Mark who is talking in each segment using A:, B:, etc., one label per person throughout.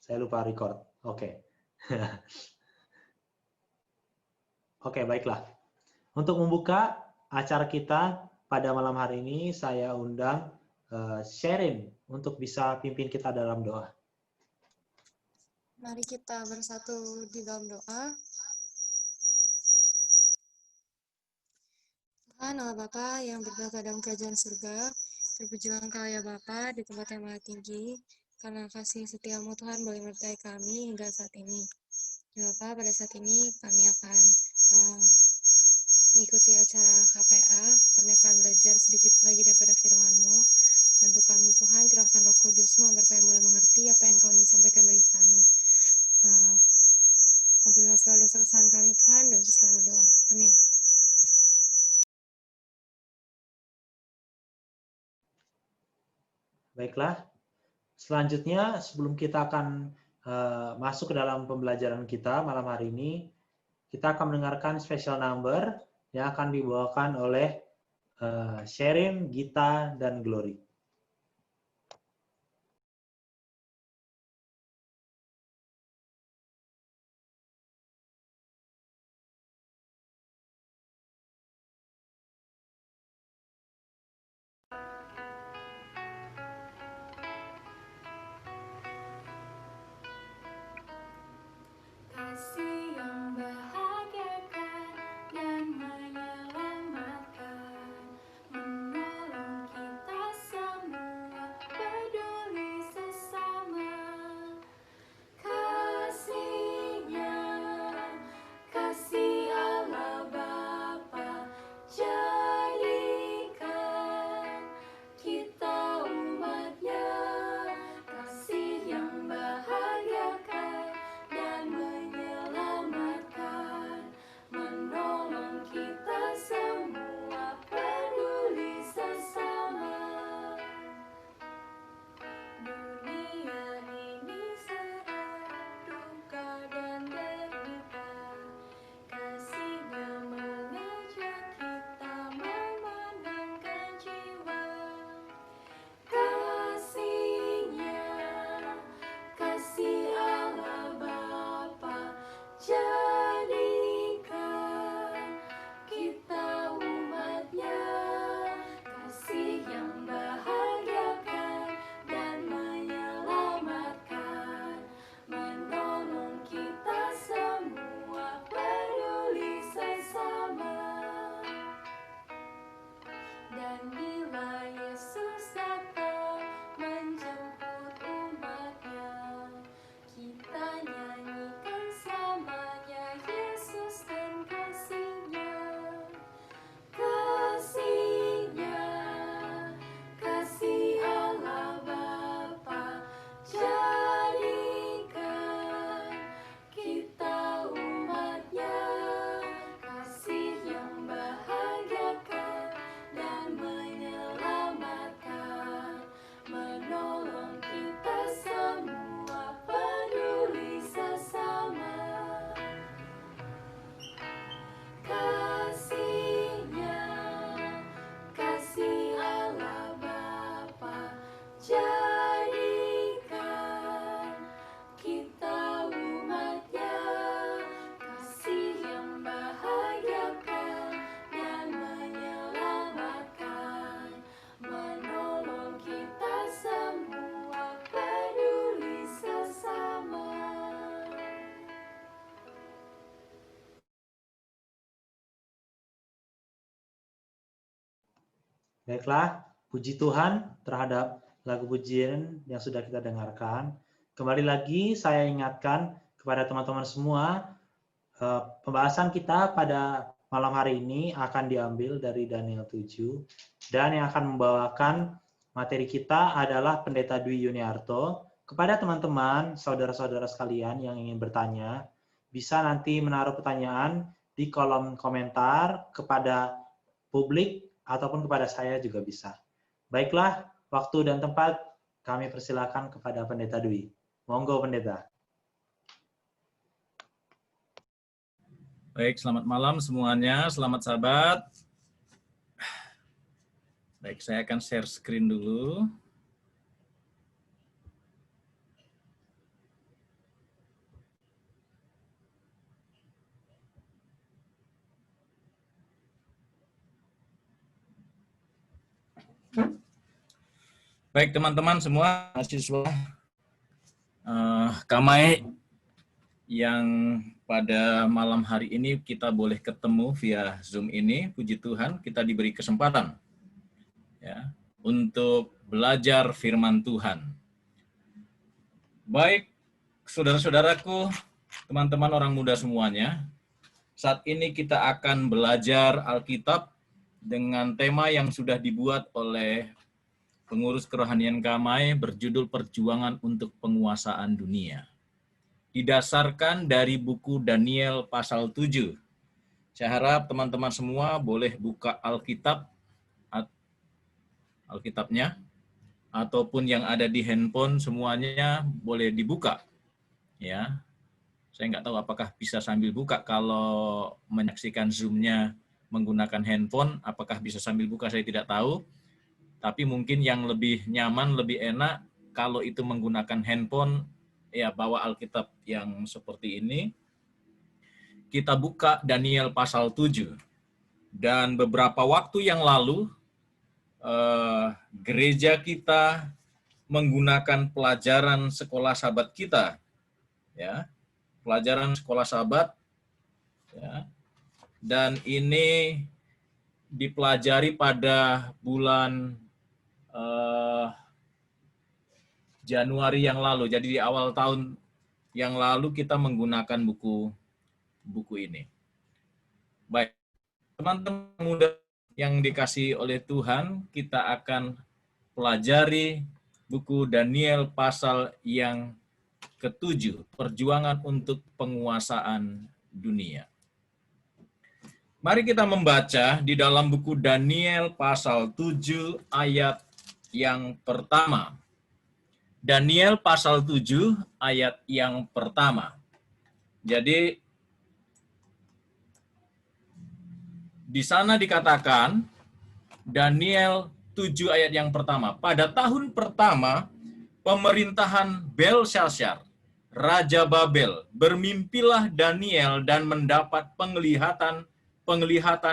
A: Saya lupa record. Oke. Oke, baiklah. Untuk membuka acara kita pada malam hari ini, saya undang Sherin untuk bisa pimpin kita dalam doa.
B: Mari kita bersatu di dalam doa. Tuhan Allah Bapa yang bertata dalam kerajaan surga, terpujilah Engkau ya Bapa di tempat yang maha tinggi, karena kasih setiamu Tuhan boleh menyertai kami hingga saat ini. Ya Bapa, pada saat ini kami akan mengikuti acara KPA, kami akan belajar sedikit lagi daripada firman-Mu. Bantu kami Tuhan, curahkan Roh Kudus-Mu agar kami boleh mengerti apa yang Kau ingin sampaikan bagi kami. Ampunilah segala dosa kesalahan kami Tuhan, dan selalu doa. Amin.
A: Baiklah. Selanjutnya, sebelum kita akan masuk ke dalam pembelajaran kita malam hari ini, kita akan mendengarkan special number yang akan dibawakan oleh Sherin, Gita, dan Glory.
C: Kasih yang bahagiakan dan menyelamatkan, menolong kita semua, peduli sesama. Kasih-Nya, kasih Allah Bapa, jadikan kita umat-Nya. Kasih yang bahagiakan dan menyelamatkan, menolong kita semua, peduli sesama. Dunia ini seret duka dan derita, kasih-Nya mengajak kita memenangkan jiwa. Kasih-Nya, kasih Allah Bapa, jadikan kita umat-Nya. Kasih yang bahagiakan dan menyelamatkan, menolong kita semua, peduli sesama. Dan bila Yesus datang menjemput umat-Nya, kita nyanyikan selamanya Yesus dan kasih-Nya. Kasih-Nya, kasih Allah Bapa, jadikan kita umat-Nya. Kasih yang bahagiakan dan menyelamatkan, menolong kita semua, peduli sesama. Kasih-Nya, kasih Allah Bapa, jadikan kita umat-Nya. Kasih yang bahagiakan dan menyelamatkan, menolong kita semua, peduli sesama.
A: Baiklah, puji Tuhan terhadap lagu pujian yang sudah kita dengarkan. Kembali lagi saya ingatkan kepada teman-teman semua, pembahasan kita pada malam hari ini akan diambil dari Daniel 7, dan yang akan membawakan materi kita adalah Pendeta Dwi Yuniarto. Kepada teman-teman, saudara-saudara sekalian yang ingin bertanya, bisa nanti menaruh pertanyaan di kolom komentar kepada publik ataupun kepada saya juga bisa. Baiklah, waktu dan tempat kami persilakan kepada Pendeta Dwi. Monggo Pendeta.
D: Baik, selamat malam semuanya, selamat sahabat. Baik, saya akan share screen dulu. Baik teman-teman semua, mahasiswa Kamai yang pada malam hari ini kita boleh ketemu via Zoom ini, puji Tuhan kita diberi kesempatan ya untuk belajar firman Tuhan. Baik, saudara-saudaraku, teman-teman orang muda semuanya, saat ini kita akan belajar Alkitab dengan tema yang sudah dibuat oleh pengurus kerohanian Kamai berjudul Perjuangan untuk Penguasaan Dunia. Didasarkan dari buku Daniel pasal 7. Saya harap teman-teman semua boleh buka Alkitabnya, ataupun yang ada di handphone semuanya boleh dibuka. Ya, saya nggak tahu apakah bisa sambil buka kalau menyaksikan Zoom-nya menggunakan handphone, apakah bisa sambil buka saya tidak tahu. Tapi mungkin yang lebih nyaman, lebih enak kalau itu menggunakan handphone, ya bawa Alkitab yang seperti ini. Kita buka Daniel pasal 7. Dan beberapa waktu yang lalu, gereja kita menggunakan pelajaran sekolah sahabat kita. Ya, pelajaran sekolah sahabat. Ya, dan ini dipelajari pada bulan Januari yang lalu. Jadi di awal tahun yang lalu kita menggunakan buku ini. Baik, teman-teman muda yang dikasihi oleh Tuhan, kita akan pelajari buku Daniel pasal yang ke-7, Perjuangan untuk Penguasaan Dunia. Mari kita membaca di dalam buku Daniel pasal 7 ayat yang pertama. Daniel pasal 7 ayat yang pertama. Jadi di sana dikatakan Daniel 7 ayat yang pertama. Pada tahun pertama pemerintahan Belshazzar, Raja Babel, bermimpilah Daniel dan mendapat penglihatan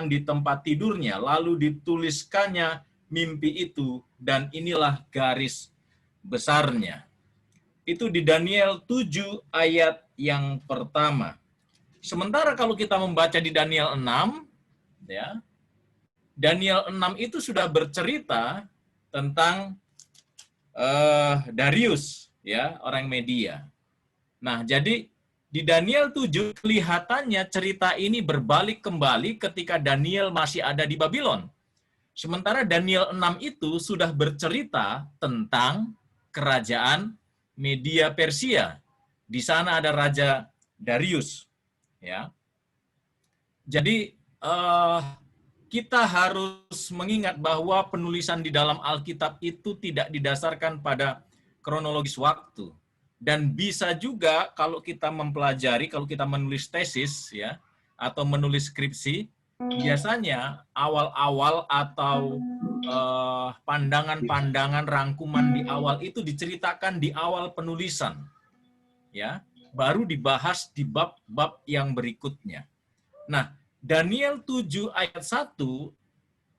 D: di tempat tidurnya, lalu dituliskannya mimpi itu, dan inilah garis besarnya. Itu di Daniel 7 ayat yang pertama. Sementara kalau kita membaca di Daniel 6, ya, Daniel 6 itu sudah bercerita tentang Darius, ya, orang Media. Nah, jadi di Daniel 7 kelihatannya cerita ini berbalik kembali ketika Daniel masih ada di Babylon. Sementara Daniel 6 itu sudah bercerita tentang kerajaan Media Persia. Di sana ada Raja Darius. Ya. Jadi kita harus mengingat bahwa penulisan di dalam Alkitab itu tidak didasarkan pada kronologis waktu. Dan bisa juga kalau kita mempelajari, kalau kita menulis tesis, ya, atau menulis skripsi, biasanya awal-awal atau pandangan-pandangan rangkuman di awal itu diceritakan di awal penulisan, ya, baru dibahas di bab-bab yang berikutnya. Nah, Daniel 7 ayat 1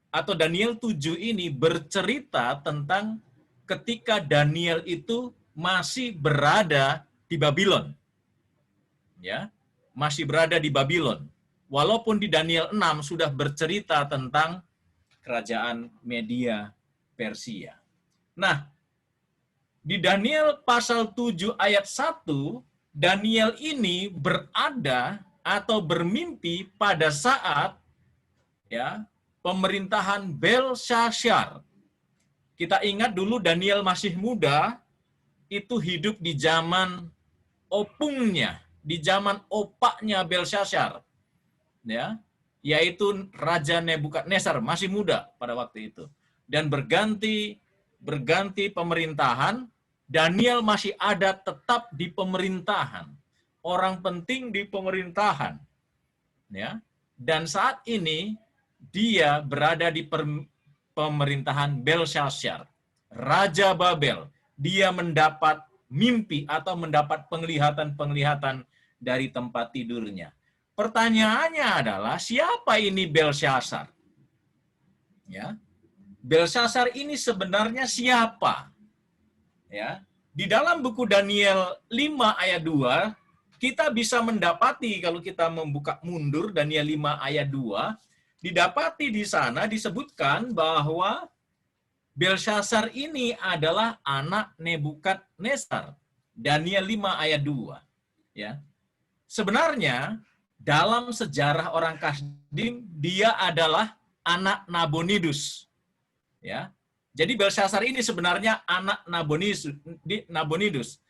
D: atau Daniel 7 ini bercerita tentang ketika Daniel itu masih berada di Babylon. Ya, masih berada di Babylon. Walaupun di Daniel 6 sudah bercerita tentang kerajaan Media Persia. Nah, di Daniel pasal 7 ayat 1, Daniel ini berada atau bermimpi pada saat, ya, pemerintahan Belshazzar. Kita ingat dulu Daniel masih muda, itu hidup di zaman opungnya, di zaman opaknya Belshazzar, ya, yaitu Raja Nebukadnezar, masih muda pada waktu itu. Dan berganti pemerintahan, Daniel masih ada tetap di pemerintahan. Orang penting di pemerintahan. Ya. Dan saat ini dia berada di pemerintahan Belshazzar, Raja Babel. Dia mendapat mimpi atau mendapat penglihatan-penglihatan dari tempat tidurnya. Pertanyaannya adalah, siapa ini Belshazzar? Ya. Belsasar ini sebenarnya siapa? Ya. Di dalam buku Daniel 5 ayat 2, kita bisa mendapati kalau kita membuka mundur Daniel 5 ayat 2, didapati di sana disebutkan bahwa Belsasar ini adalah anak Nebukadnezar. Daniel 5 ayat 2. Ya. Sebenarnya dalam sejarah orang Kasdim dia adalah anak Nabonidus. Ya. Jadi Belsasar ini sebenarnya anak Nabonidus.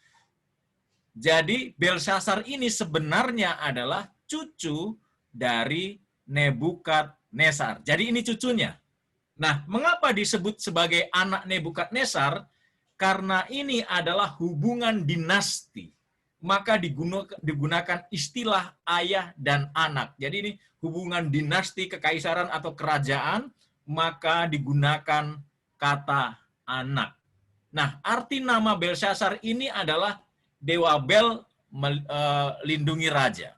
D: Jadi Belsasar ini sebenarnya adalah cucu dari Nebukadnezar. Jadi ini cucunya. Nah, mengapa disebut sebagai anak Nebukadnezar? Karena ini adalah hubungan dinasti. Maka digunakan istilah ayah dan anak. Jadi ini hubungan dinasti kekaisaran atau kerajaan, maka digunakan kata anak. Nah, arti nama Belsasar ini adalah Dewa Bel melindungi raja.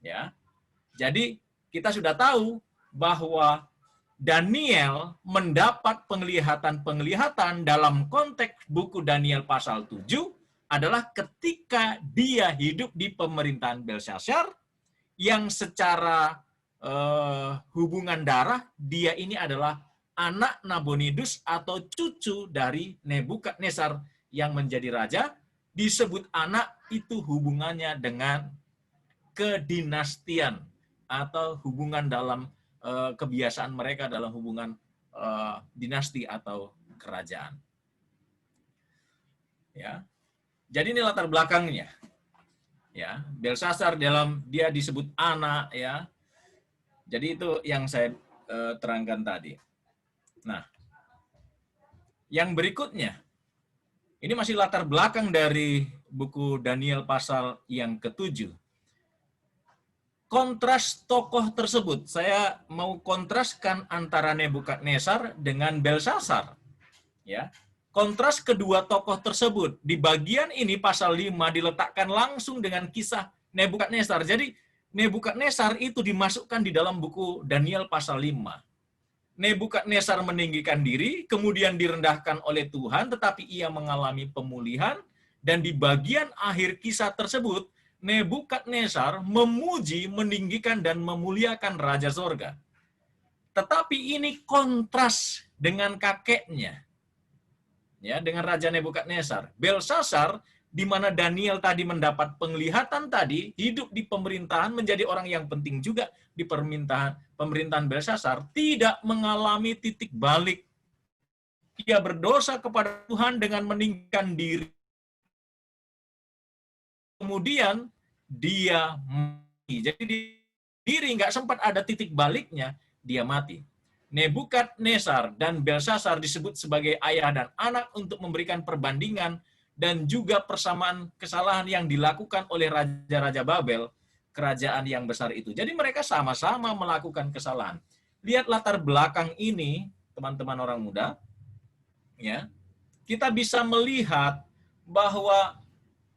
D: Ya. Jadi kita sudah tahu bahwa Daniel mendapat penglihatan-penglihatan dalam konteks buku Daniel pasal 7 adalah ketika dia hidup di pemerintahan Belsasar yang secara hubungan darah dia ini adalah anak Nabonidus atau cucu dari Nebukadnezar yang menjadi raja. Disebut anak itu hubungannya dengan kedinastian atau hubungan dalam kebiasaan mereka dalam hubungan dinasti atau kerajaan. Ya. Jadi ini latar belakangnya. Ya, Belsasar dalam dia disebut anak ya. Jadi itu yang saya terangkan tadi. Nah, yang berikutnya ini masih latar belakang dari buku Daniel pasal yang ke-7. Kontras tokoh tersebut, saya mau kontraskan antara Nebukadnezar dengan Belsasar. Ya. Kontras kedua tokoh tersebut, di bagian ini pasal 5 diletakkan langsung dengan kisah Nebukadnezar. Jadi Nebukadnezar itu dimasukkan di dalam buku Daniel pasal 5. Nebukadnezar meninggikan diri, kemudian direndahkan oleh Tuhan, tetapi ia mengalami pemulihan, dan di bagian akhir kisah tersebut, Nebukadnezar memuji, meninggikan, dan memuliakan Raja Sorga. Tetapi ini kontras dengan kakeknya, ya, dengan Raja Nebukadnezar. Belsasar, di mana Daniel tadi mendapat penglihatan tadi, hidup di pemerintahan, menjadi orang yang penting juga di pemerintahan Belsasar, tidak mengalami titik balik. Dia berdosa kepada Tuhan dengan meninggikan diri. Kemudian dia mati. Jadi diri nggak sempat ada titik baliknya, dia mati. Nebukadnezar dan Belsasar disebut sebagai ayah dan anak untuk memberikan perbandingan dan juga persamaan kesalahan yang dilakukan oleh raja-raja Babel, kerajaan yang besar itu. Jadi mereka sama-sama melakukan kesalahan. Lihat latar belakang ini, teman-teman orang muda, ya. Kita bisa melihat bahwa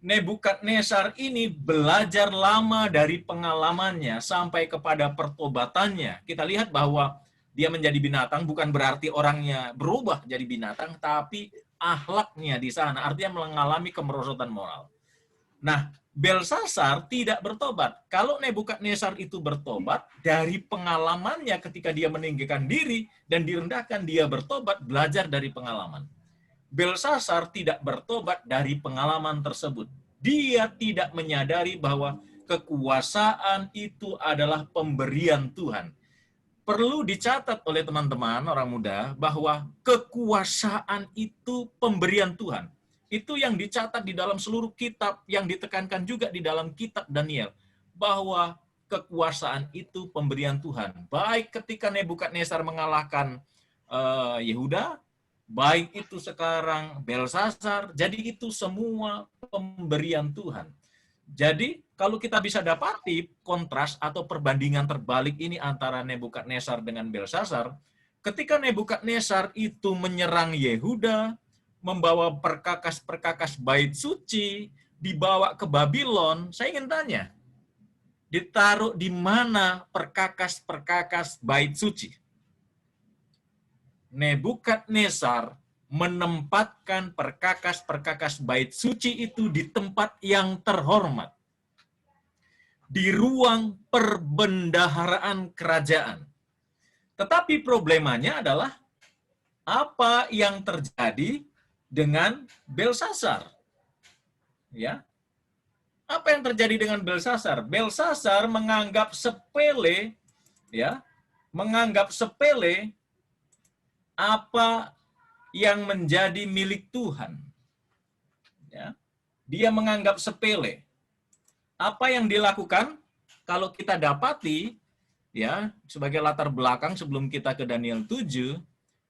D: Nebukadnezar ini belajar lama dari pengalamannya sampai kepada pertobatannya. Kita lihat bahwa dia menjadi binatang bukan berarti orangnya berubah jadi binatang, tapi akhlaknya di sana artinya mengalami kemerosotan moral. Nah, Belsasar tidak bertobat. Kalau Nebukadnezar itu bertobat dari pengalamannya ketika dia meninggikan diri dan direndahkan, dia bertobat belajar dari pengalaman. Belsasar tidak bertobat dari pengalaman tersebut. Dia tidak menyadari bahwa kekuasaan itu adalah pemberian Tuhan. Perlu dicatat oleh teman-teman orang muda bahwa kekuasaan itu pemberian Tuhan. Itu yang dicatat di dalam seluruh kitab, yang ditekankan juga di dalam kitab Daniel. Bahwa kekuasaan itu pemberian Tuhan. Baik ketika Nebukadnezar mengalahkan Yehuda, baik itu sekarang Belsasar, jadi itu semua pemberian Tuhan. Jadi kalau kita bisa dapati kontras atau perbandingan terbalik ini antara Nebukadnezar dengan Belsasar, ketika Nebukadnezar itu menyerang Yehuda, membawa perkakas-perkakas bait suci, dibawa ke Babylon, saya ingin tanya, ditaruh di mana perkakas-perkakas bait suci? Nebukadnezar menempatkan perkakas-perkakas bait suci itu di tempat yang terhormat, di ruang perbendaharaan kerajaan. Tetapi problemanya adalah apa yang terjadi dengan Belsasar. Ya. Apa yang terjadi dengan Belsasar? Belsasar menganggap sepele, ya, menganggap sepele apa yang menjadi milik Tuhan. Ya. Dia menganggap sepele. Apa yang dilakukan? Kalau kita dapati, ya, sebagai latar belakang sebelum kita ke Daniel 7,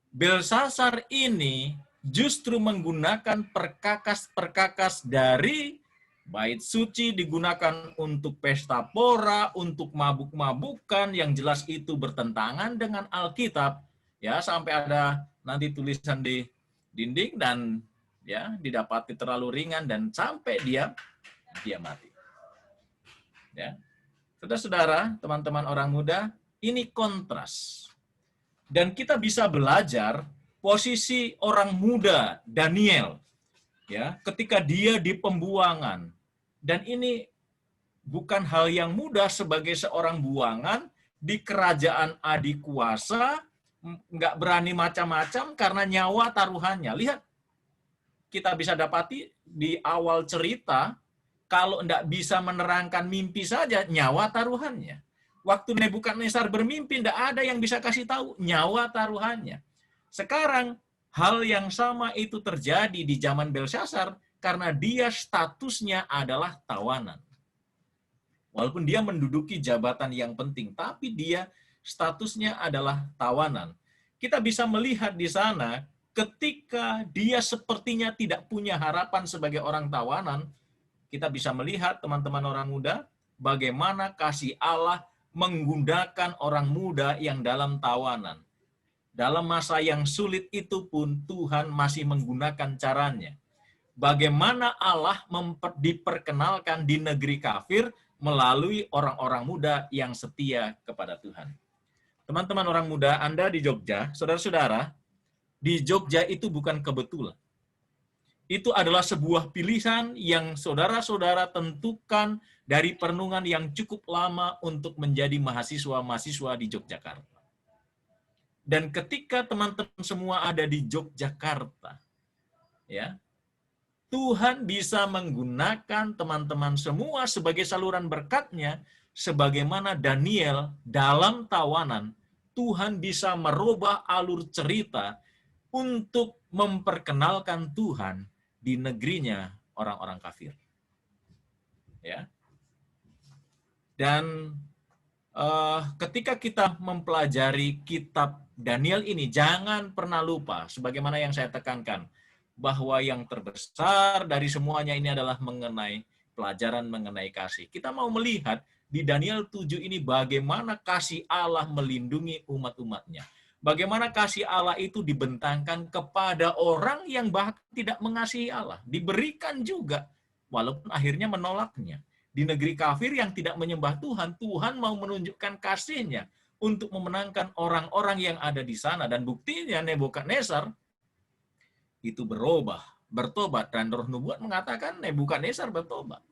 D: Belsasar ini justru menggunakan perkakas-perkakas dari bait suci, digunakan untuk pesta pora, untuk mabuk-mabukan, yang jelas itu bertentangan dengan Alkitab, ya, sampai ada nanti tulisan di dinding dan ya didapati terlalu ringan dan sampai dia mati. Ya. Saudara-saudara, teman-teman orang muda, ini kontras. Dan kita bisa belajar posisi orang muda Daniel, ya, ketika dia di pembuangan. Dan ini bukan hal yang mudah sebagai seorang buangan di kerajaan adikuasa, nggak berani macam-macam karena nyawa taruhannya. Lihat, kita bisa dapati di awal cerita, kalau nggak bisa menerangkan mimpi saja, nyawa taruhannya. Waktu Nebukadnezar bermimpi, nggak ada yang bisa kasih tahu nyawa taruhannya. Sekarang, hal yang sama itu terjadi di zaman Belsasar karena dia statusnya adalah tawanan. Walaupun dia menduduki jabatan yang penting, tapi dia statusnya adalah tawanan. Kita bisa melihat di sana, ketika dia sepertinya tidak punya harapan sebagai orang tawanan, kita bisa melihat, teman-teman orang muda, bagaimana kasih Allah menggunakan orang muda yang dalam tawanan. Dalam masa yang sulit itu pun Tuhan masih menggunakan caranya. Bagaimana Allah diperkenalkan di negeri kafir melalui orang-orang muda yang setia kepada Tuhan. Teman-teman orang muda, Anda di Jogja, saudara-saudara, di Jogja itu bukan kebetulan. Itu adalah sebuah pilihan yang saudara-saudara tentukan dari perenungan yang cukup lama untuk menjadi mahasiswa-mahasiswa di Yogyakarta. Dan ketika teman-teman semua ada di Yogyakarta, ya, Tuhan bisa menggunakan teman-teman semua sebagai saluran berkat-Nya, sebagaimana Daniel dalam tawanan, Tuhan bisa merubah alur cerita untuk memperkenalkan Tuhan di negerinya orang-orang kafir. Ya. Dan ketika kita mempelajari kitab Daniel ini, jangan pernah lupa, sebagaimana yang saya tekankan, bahwa yang terbesar dari semuanya ini adalah mengenai pelajaran mengenai kasih. Kita mau melihat di Daniel 7 ini bagaimana kasih Allah melindungi umat-umatnya. Bagaimana kasih Allah itu dibentangkan kepada orang yang bahkan tidak mengasihi Allah. Diberikan juga, walaupun akhirnya menolaknya. Di negeri kafir yang tidak menyembah Tuhan, Tuhan mau menunjukkan kasih-Nya untuk memenangkan orang-orang yang ada di sana. Dan buktinya Nebukadnezar itu bertobat. Dan Roh Nubuat mengatakan Nebukadnezar bertobat.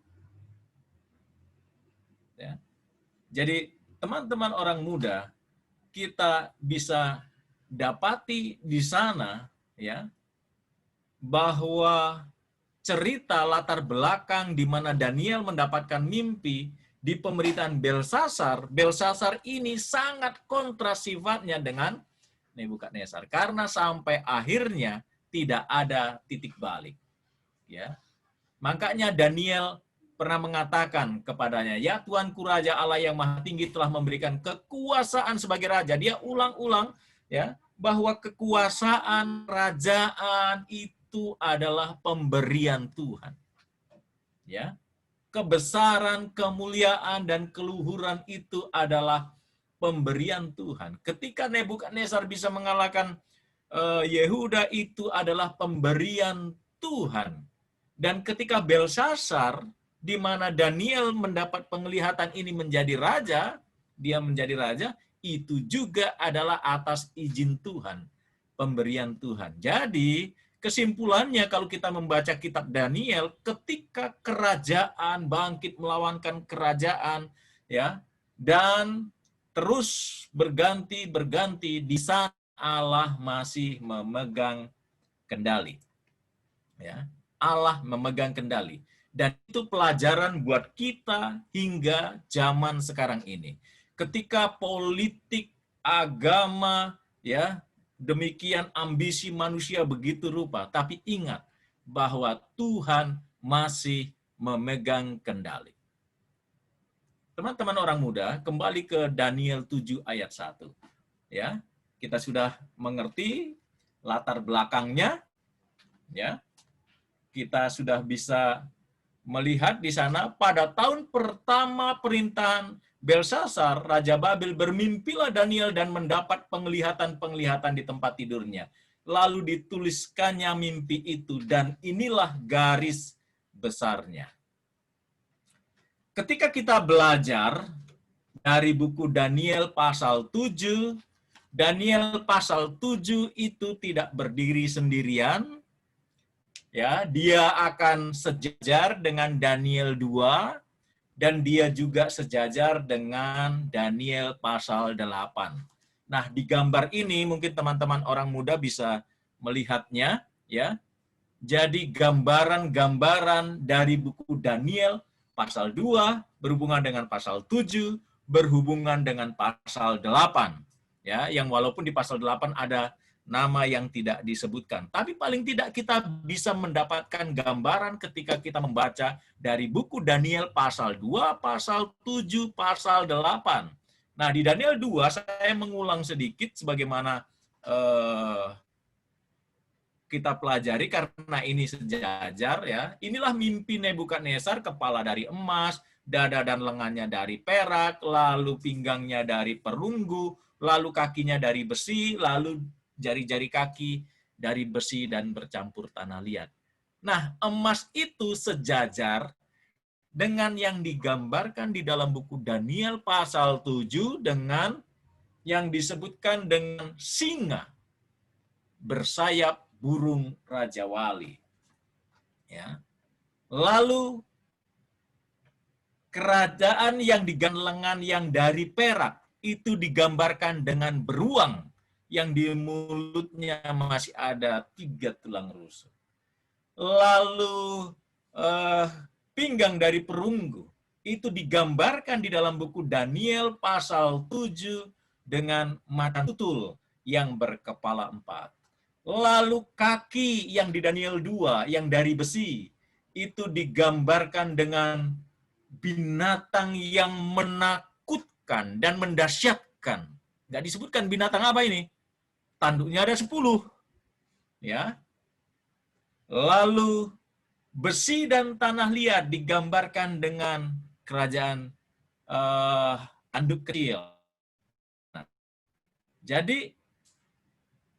D: Ya. Jadi teman-teman orang muda, kita bisa dapati di sana, ya, bahwa cerita latar belakang di mana Daniel mendapatkan mimpi di pemerintahan Belsasar. Belsasar ini sangat kontras sifatnya dengan Nebukadnezar karena sampai akhirnya tidak ada titik balik. Ya, makanya Daniel pernah mengatakan kepadanya, ya Tuanku Raja Allah yang Maha Tinggi telah memberikan kekuasaan sebagai raja. Dia ulang-ulang, ya, bahwa kekuasaan kerajaan itu adalah pemberian Tuhan. Ya. Kebesaran, kemuliaan dan keluhuran itu adalah pemberian Tuhan. Ketika Nebukadnezar bisa mengalahkan Yehuda, itu adalah pemberian Tuhan. Dan ketika Belsasar, di mana Daniel mendapat penglihatan ini menjadi raja, dia menjadi raja, itu juga adalah atas izin Tuhan. pemberian Tuhan. Jadi, kesimpulannya kalau kita membaca kitab Daniel, ketika kerajaan bangkit melawankan kerajaan, ya, dan terus berganti di sana Allah masih memegang kendali. Ya, Allah memegang kendali. Dan itu pelajaran buat kita hingga zaman sekarang ini. Ketika politik, agama, ya, demikian ambisi manusia begitu rupa, tapi ingat bahwa Tuhan masih memegang kendali. Teman-teman orang muda, kembali ke Daniel 7 ayat 1. Ya, kita sudah mengerti latar belakangnya, ya. Kita sudah bisa melihat di sana pada tahun pertama perintahan Belsasar, Raja Babel, bermimpilah Daniel dan mendapat penglihatan-penglihatan di tempat tidurnya. Lalu dituliskannya mimpi itu, dan inilah garis besarnya. Ketika kita belajar dari buku Daniel pasal 7, Daniel pasal 7 itu tidak berdiri sendirian. Ya, dia akan sejajar dengan Daniel 2 dan dia juga sejajar dengan Daniel pasal 8. Nah, di gambar ini mungkin teman-teman orang muda bisa melihatnya, ya. Jadi gambaran-gambaran dari buku Daniel pasal 2 berhubungan dengan pasal 7, berhubungan dengan pasal 8. Ya, yang walaupun di pasal 8 ada nama yang tidak disebutkan. Tapi paling tidak kita bisa mendapatkan gambaran ketika kita membaca dari buku Daniel pasal 2, pasal 7, pasal 8. Nah, di Daniel 2 saya mengulang sedikit sebagaimana kita pelajari karena ini sejajar, ya. Inilah mimpi Nebukadnezar, kepala dari emas, dada dan lengannya dari perak, lalu pinggangnya dari perunggu, lalu kakinya dari besi, lalu jari-jari kaki dari besi dan bercampur tanah liat. Nah, emas itu sejajar dengan yang digambarkan di dalam buku Daniel pasal 7 dengan yang disebutkan dengan singa bersayap burung Raja Wali. Ya. Lalu kerajaan yang digantung lengan yang dari perak itu digambarkan dengan beruang yang di mulutnya masih ada 3 tulang rusuk. Lalu pinggang dari perunggu itu digambarkan di dalam buku Daniel pasal 7 dengan mata tutul yang berkepala 4. Lalu kaki yang di Daniel 2 yang dari besi itu digambarkan dengan binatang yang menakutkan dan mendahsyatkan. Nggak disebutkan binatang apa ini. Tanduknya ada 10. Ya. Lalu besi dan tanah liat digambarkan dengan kerajaan anduk kecil. Nah, jadi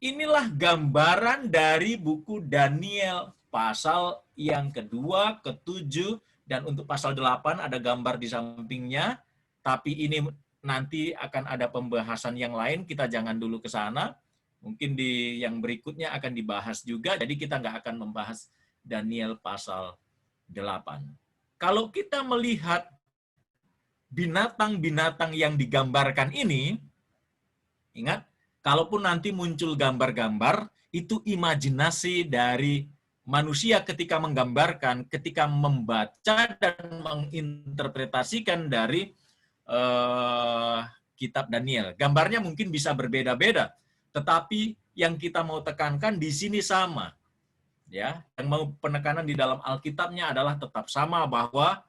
D: inilah gambaran dari buku Daniel pasal yang kedua, ke-7, dan untuk pasal 8 ada gambar di sampingnya, tapi ini nanti akan ada pembahasan yang lain, kita jangan dulu ke sana. Mungkin di yang berikutnya akan dibahas juga, jadi kita nggak akan membahas Daniel pasal 8. Kalau kita melihat binatang-binatang yang digambarkan ini, ingat, kalaupun nanti muncul gambar-gambar, itu imajinasi dari manusia ketika menggambarkan, ketika membaca dan menginterpretasikan dari kitab Daniel. Gambarnya mungkin bisa berbeda-beda, tetapi yang kita mau tekankan di sini sama. Ya, yang mau penekanan di dalam Alkitabnya adalah tetap sama, bahwa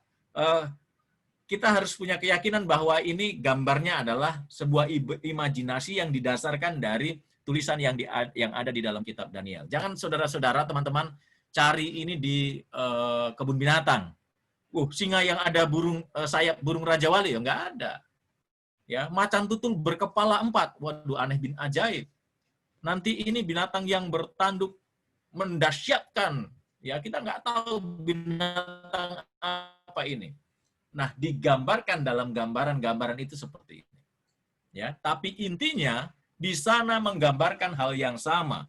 D: kita harus punya keyakinan bahwa ini gambarnya adalah sebuah imajinasi yang didasarkan dari tulisan yang ada di dalam kitab Daniel. Jangan saudara-saudara, teman-teman, cari ini di kebun binatang. Singa yang ada sayap burung Raja Wali, ya nggak ada. Ya, macan tutul berkepala 4. Waduh, aneh bin ajaib. Nanti ini binatang yang bertanduk mendahsyatkan. Ya, kita nggak tahu binatang apa ini. Nah, digambarkan dalam gambaran-gambaran itu seperti ini. Ya, tapi intinya di sana menggambarkan hal yang sama.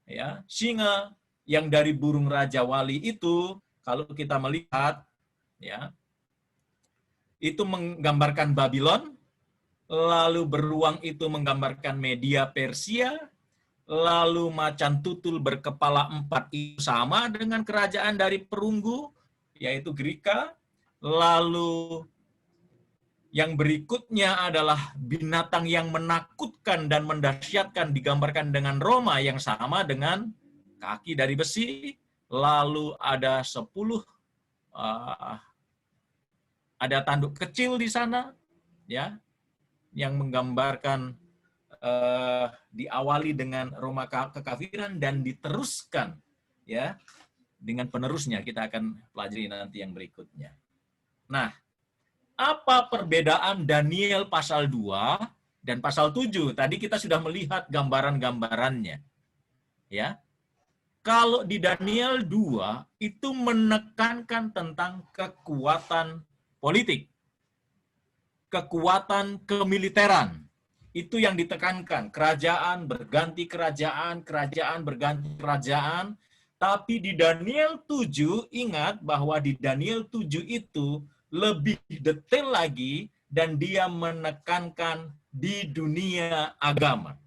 D: Ya, singa yang dari burung Raja Wali itu, kalau kita melihat, ya, itu menggambarkan Babylon, lalu beruang itu menggambarkan Media Persia, lalu macan tutul berkepala 4 itu sama dengan kerajaan dari perunggu, yaitu Greka, lalu yang berikutnya adalah binatang yang menakutkan dan mendahsyatkan digambarkan dengan Roma yang sama dengan kaki dari besi, lalu ada 10 ada tanduk kecil di sana, ya, yang menggambarkan diawali dengan Roma kekafiran dan diteruskan, ya, dengan penerusnya. Kita akan pelajari nanti yang berikutnya. Nah, apa perbedaan Daniel pasal 2 dan pasal 7? Tadi kita sudah melihat gambaran-gambarannya. Ya. Kalau di Daniel 2 itu menekankan tentang kekuatan politik. Kekuatan kemiliteran. Itu yang ditekankan. Kerajaan berganti kerajaan, kerajaan berganti kerajaan. Tapi di Daniel 7, ingat bahwa di Daniel 7 itu lebih detail lagi dan dia menekankan di dunia agama.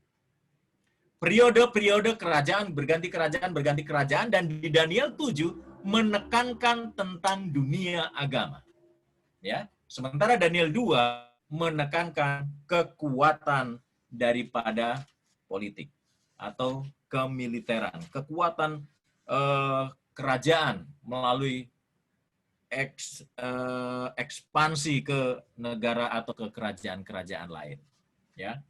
D: Periode-periode kerajaan berganti kerajaan dan di Daniel 7 menekankan tentang dunia agama. Ya, sementara Daniel 2 menekankan kekuatan daripada politik atau kemiliteran, kekuatan kerajaan melalui ekspansi ke negara atau ke kerajaan-kerajaan lain. Ya,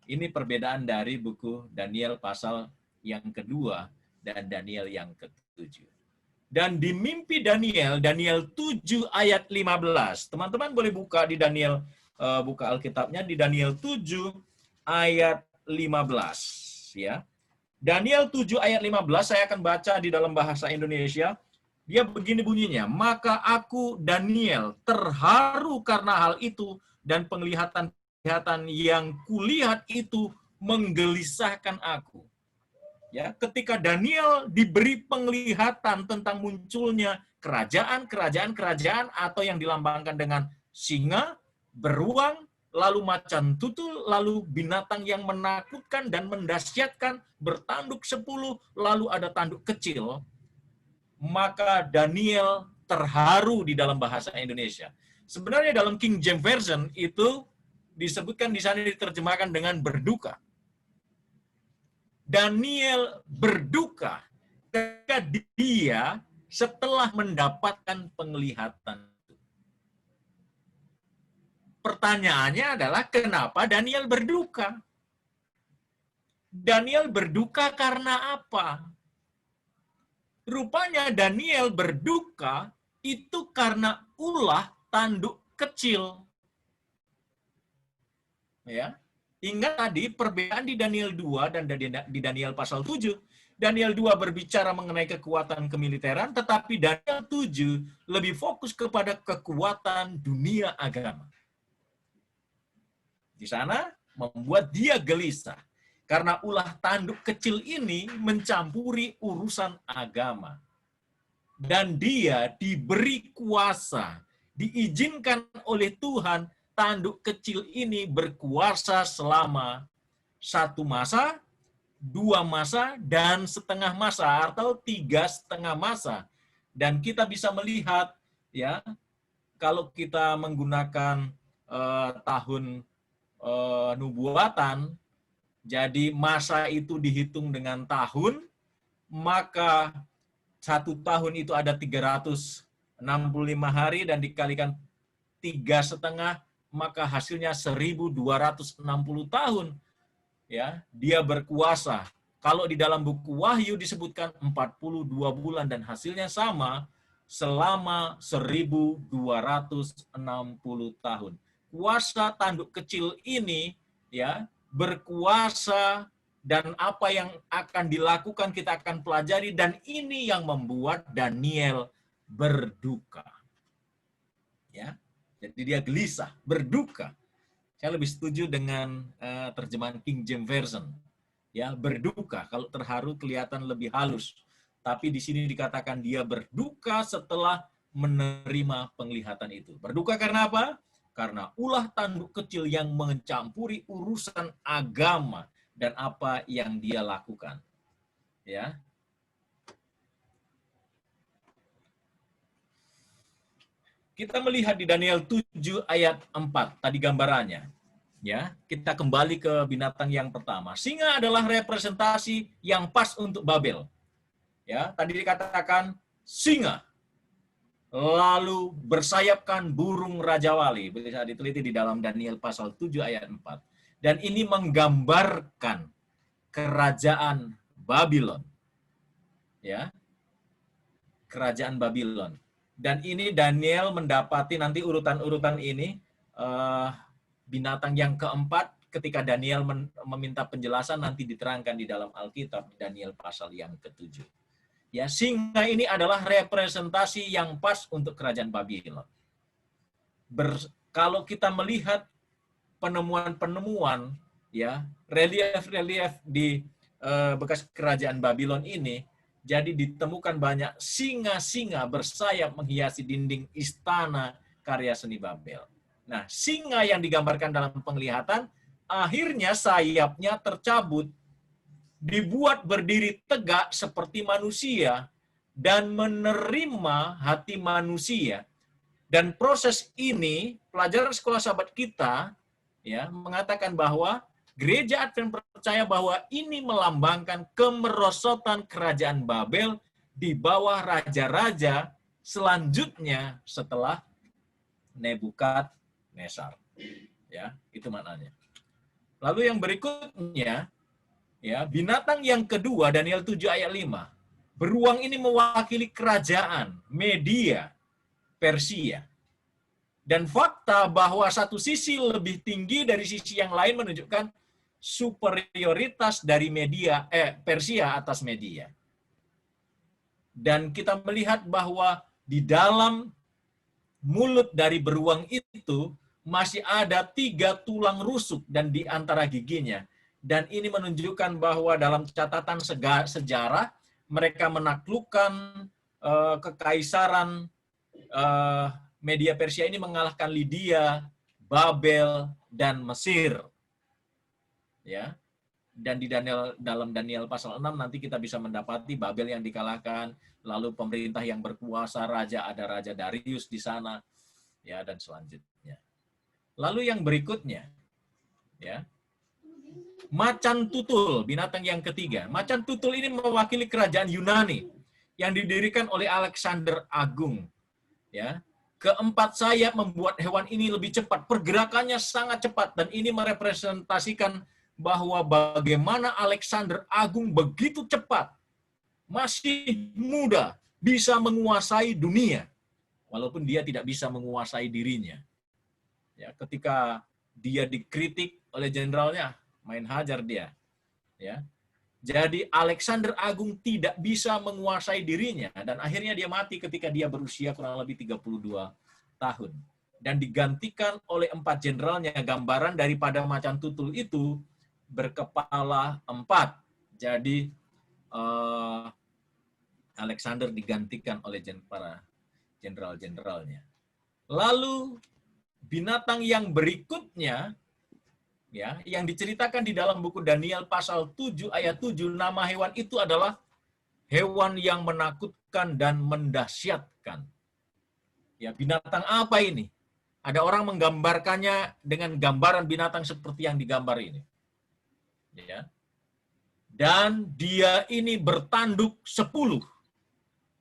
D: ini perbedaan dari buku Daniel pasal yang kedua dan Daniel yang ke-7. Dan di mimpi Daniel 7 ayat 15. Teman-teman boleh buka di Daniel, buka Alkitabnya di Daniel 7 ayat 15. Ya. Daniel 7 ayat 15 saya akan baca di dalam bahasa Indonesia. Dia begini bunyinya, maka aku Daniel terharu karena hal itu dan penglihatan yang kulihat itu menggelisahkan aku. Ya, ketika Daniel diberi penglihatan tentang munculnya kerajaan atau yang dilambangkan dengan singa, beruang, lalu macan tutul, lalu binatang yang menakutkan dan mendahsyatkan, bertanduk 10, lalu ada tanduk kecil, maka Daniel terharu di dalam bahasa Indonesia. Sebenarnya dalam King James Version itu disebutkan di sana diterjemahkan dengan berduka. Daniel berduka ketika dia setelah mendapatkan penglihatan. Pertanyaannya adalah kenapa Daniel berduka? Daniel berduka karena apa? Rupanya Daniel berduka itu karena ulah tanduk kecil. Ya. Ingat tadi perbedaan di Daniel 2 dan di Daniel pasal 7. Daniel 2 berbicara mengenai kekuatan kemiliteran, tetapi Daniel 7 lebih fokus kepada kekuatan dunia agama. Di sana membuat dia gelisah. Karena ulah tanduk kecil ini mencampuri urusan agama. Dan dia diberi kuasa, diizinkan oleh Tuhan, tanduk kecil ini berkuasa selama 1 masa, 2 masa, dan setengah masa, atau 3,5 masa. Dan kita bisa melihat, ya, kalau kita menggunakan tahun nubuatan, jadi masa itu dihitung dengan tahun, maka 1 tahun itu ada 365 hari dan dikalikan 3,5, maka hasilnya 1.260 tahun. Ya, dia berkuasa. Kalau di dalam buku Wahyu disebutkan 42 bulan dan hasilnya sama selama 1.260 tahun. Kuasa tanduk kecil ini, ya, berkuasa, dan apa yang akan dilakukan kita akan pelajari, dan ini yang membuat Daniel berduka. Ya, jadi dia gelisah, berduka. Saya lebih setuju dengan terjemahan King James Version. Ya, berduka. Kalau terharu kelihatan lebih halus. Tapi di sini dikatakan dia berduka setelah menerima penglihatan itu. Berduka karena apa? Karena ulah tanduk kecil yang mencampuri urusan agama dan apa yang dia lakukan. Ya. Kita melihat di Daniel 7 ayat 4 tadi gambarannya. Ya, kita kembali ke binatang yang pertama. Singa adalah representasi yang pas untuk Babel. Ya, tadi dikatakan singa. Lalu bersayapkan burung rajawali. Bisa diteliti di dalam Daniel pasal 7 ayat 4. Dan ini menggambarkan kerajaan Babylon. Ya. Kerajaan Babylon. Dan ini Daniel mendapati nanti urutan-urutan ini binatang yang keempat ketika Daniel meminta penjelasan nanti diterangkan di dalam Alkitab Daniel pasal yang ke-7. Ya, singa ini adalah representasi yang pas untuk kerajaan Babylon. Kalau kita melihat penemuan-penemuan ya, relief-relief di bekas kerajaan Babylon ini, jadi ditemukan banyak singa-singa bersayap menghiasi dinding istana karya seni Babel. Nah, singa yang digambarkan dalam penglihatan, akhirnya sayapnya tercabut, dibuat berdiri tegak seperti manusia, dan menerima hati manusia. Dan proses ini, pelajaran sekolah sahabat kita ya mengatakan bahwa Gereja Advent percaya bahwa ini melambangkan kemerosotan kerajaan Babel di bawah raja-raja selanjutnya setelah Nebukadnezar. Ya, itu maknanya. Lalu yang berikutnya, ya, binatang yang kedua Daniel 7 ayat 5. Beruang ini mewakili kerajaan Media, Persia. Dan fakta bahwa satu sisi lebih tinggi dari sisi yang lain menunjukkan superioritas dari Persia atas Media. Dan kita melihat bahwa di dalam mulut dari beruang itu masih ada 3 tulang rusuk dan di antara giginya. Dan ini menunjukkan bahwa dalam catatan sejarah mereka menaklukkan kekaisaran Media Persia ini mengalahkan Lydia, Babel, dan Mesir. Ya, dan di dalam Daniel pasal 6 nanti kita bisa mendapati Babel yang dikalahkan, lalu pemerintah yang berkuasa, ada Raja Darius di sana, ya, dan selanjutnya. Lalu yang berikutnya, ya, macan tutul, binatang yang ketiga. Macan tutul ini mewakili kerajaan Yunani yang didirikan oleh Alexander Agung. Ya, keempat sayap membuat hewan ini lebih cepat, pergerakannya sangat cepat, dan ini merepresentasikan bahwa bagaimana Alexander Agung begitu cepat, masih muda, bisa menguasai dunia, walaupun dia tidak bisa menguasai dirinya. Ya, ketika dia dikritik oleh jenderalnya, main hajar dia. Ya, jadi Alexander Agung tidak bisa menguasai dirinya, dan akhirnya dia mati ketika dia berusia kurang lebih 32 tahun. Dan digantikan oleh 4 jenderalnya. Gambaran daripada macan tutul itu berkepala 4. Jadi Alexander digantikan oleh para jenderal-jenderalnya. Lalu binatang yang berikutnya, ya, yang diceritakan di dalam buku Daniel pasal 7 ayat 7, nama hewan itu adalah hewan yang menakutkan dan mendahsyatkan. Ya, binatang apa ini? Ada orang menggambarkannya dengan gambaran binatang seperti yang digambar ini. Ya. Dan dia ini bertanduk 10.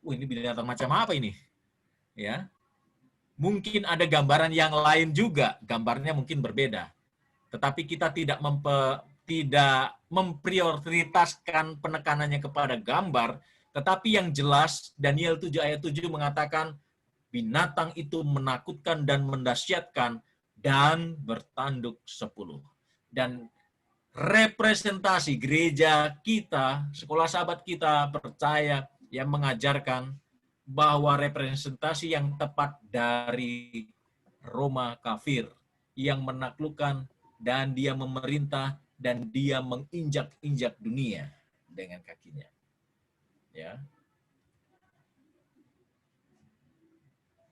D: Ini binatang macam apa ini? Ya. Mungkin ada gambaran yang lain juga, gambarnya mungkin berbeda. Tetapi kita tidak memprioritaskan penekanannya kepada gambar, tetapi yang jelas Daniel 7 ayat 7 mengatakan binatang itu menakutkan dan mendahsyatkan dan bertanduk 10. Dan representasi gereja kita, sekolah sahabat kita percaya yang mengajarkan bahwa representasi yang tepat dari Roma kafir yang menaklukkan, dan dia memerintah, dan dia menginjak-injak dunia dengan kakinya. Ya.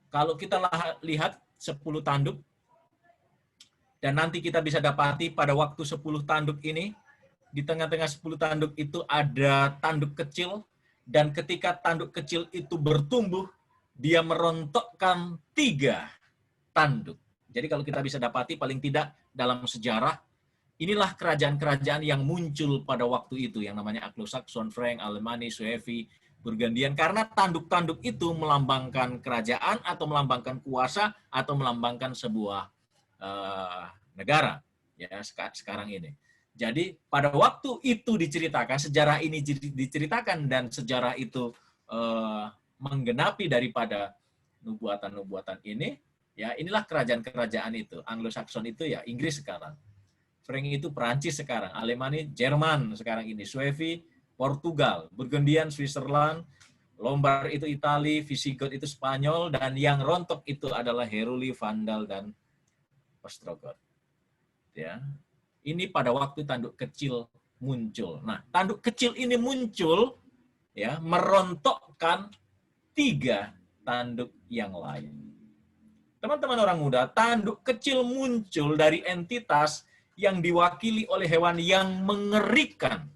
D: Kalau kita lihat 10 tanduk, dan nanti kita bisa dapati pada waktu 10 tanduk ini, di tengah-tengah 10 tanduk itu ada tanduk kecil, dan ketika tanduk kecil itu bertumbuh, dia merontokkan 3 tanduk. Jadi kalau kita bisa dapati paling tidak dalam sejarah, inilah kerajaan-kerajaan yang muncul pada waktu itu, yang namanya Anglo-Saxon, Frank, Alemanni, Suevi, Burgundian, karena tanduk-tanduk itu melambangkan kerajaan atau melambangkan kuasa atau melambangkan sebuah negara, ya sekarang ini. Jadi pada waktu itu diceritakan, sejarah ini diceritakan, dan sejarah itu menggenapi daripada nubuatan-nubuatan ini, ya inilah kerajaan-kerajaan itu. Anglo-Saxon itu ya Inggris sekarang, Frank itu Perancis sekarang, Alemanni Jerman sekarang ini, Suevi Portugal, Burgundian Switzerland, Lombard itu Itali, Visigoth itu Spanyol, dan yang rontok itu adalah Heruli, Vandal, dan Ostrogoth. Ya, ini pada waktu tanduk kecil muncul. Nah, tanduk kecil ini muncul, ya, merontokkan 3 tanduk yang lain. Teman-teman orang muda, tanduk kecil muncul dari entitas yang diwakili oleh hewan yang mengerikan.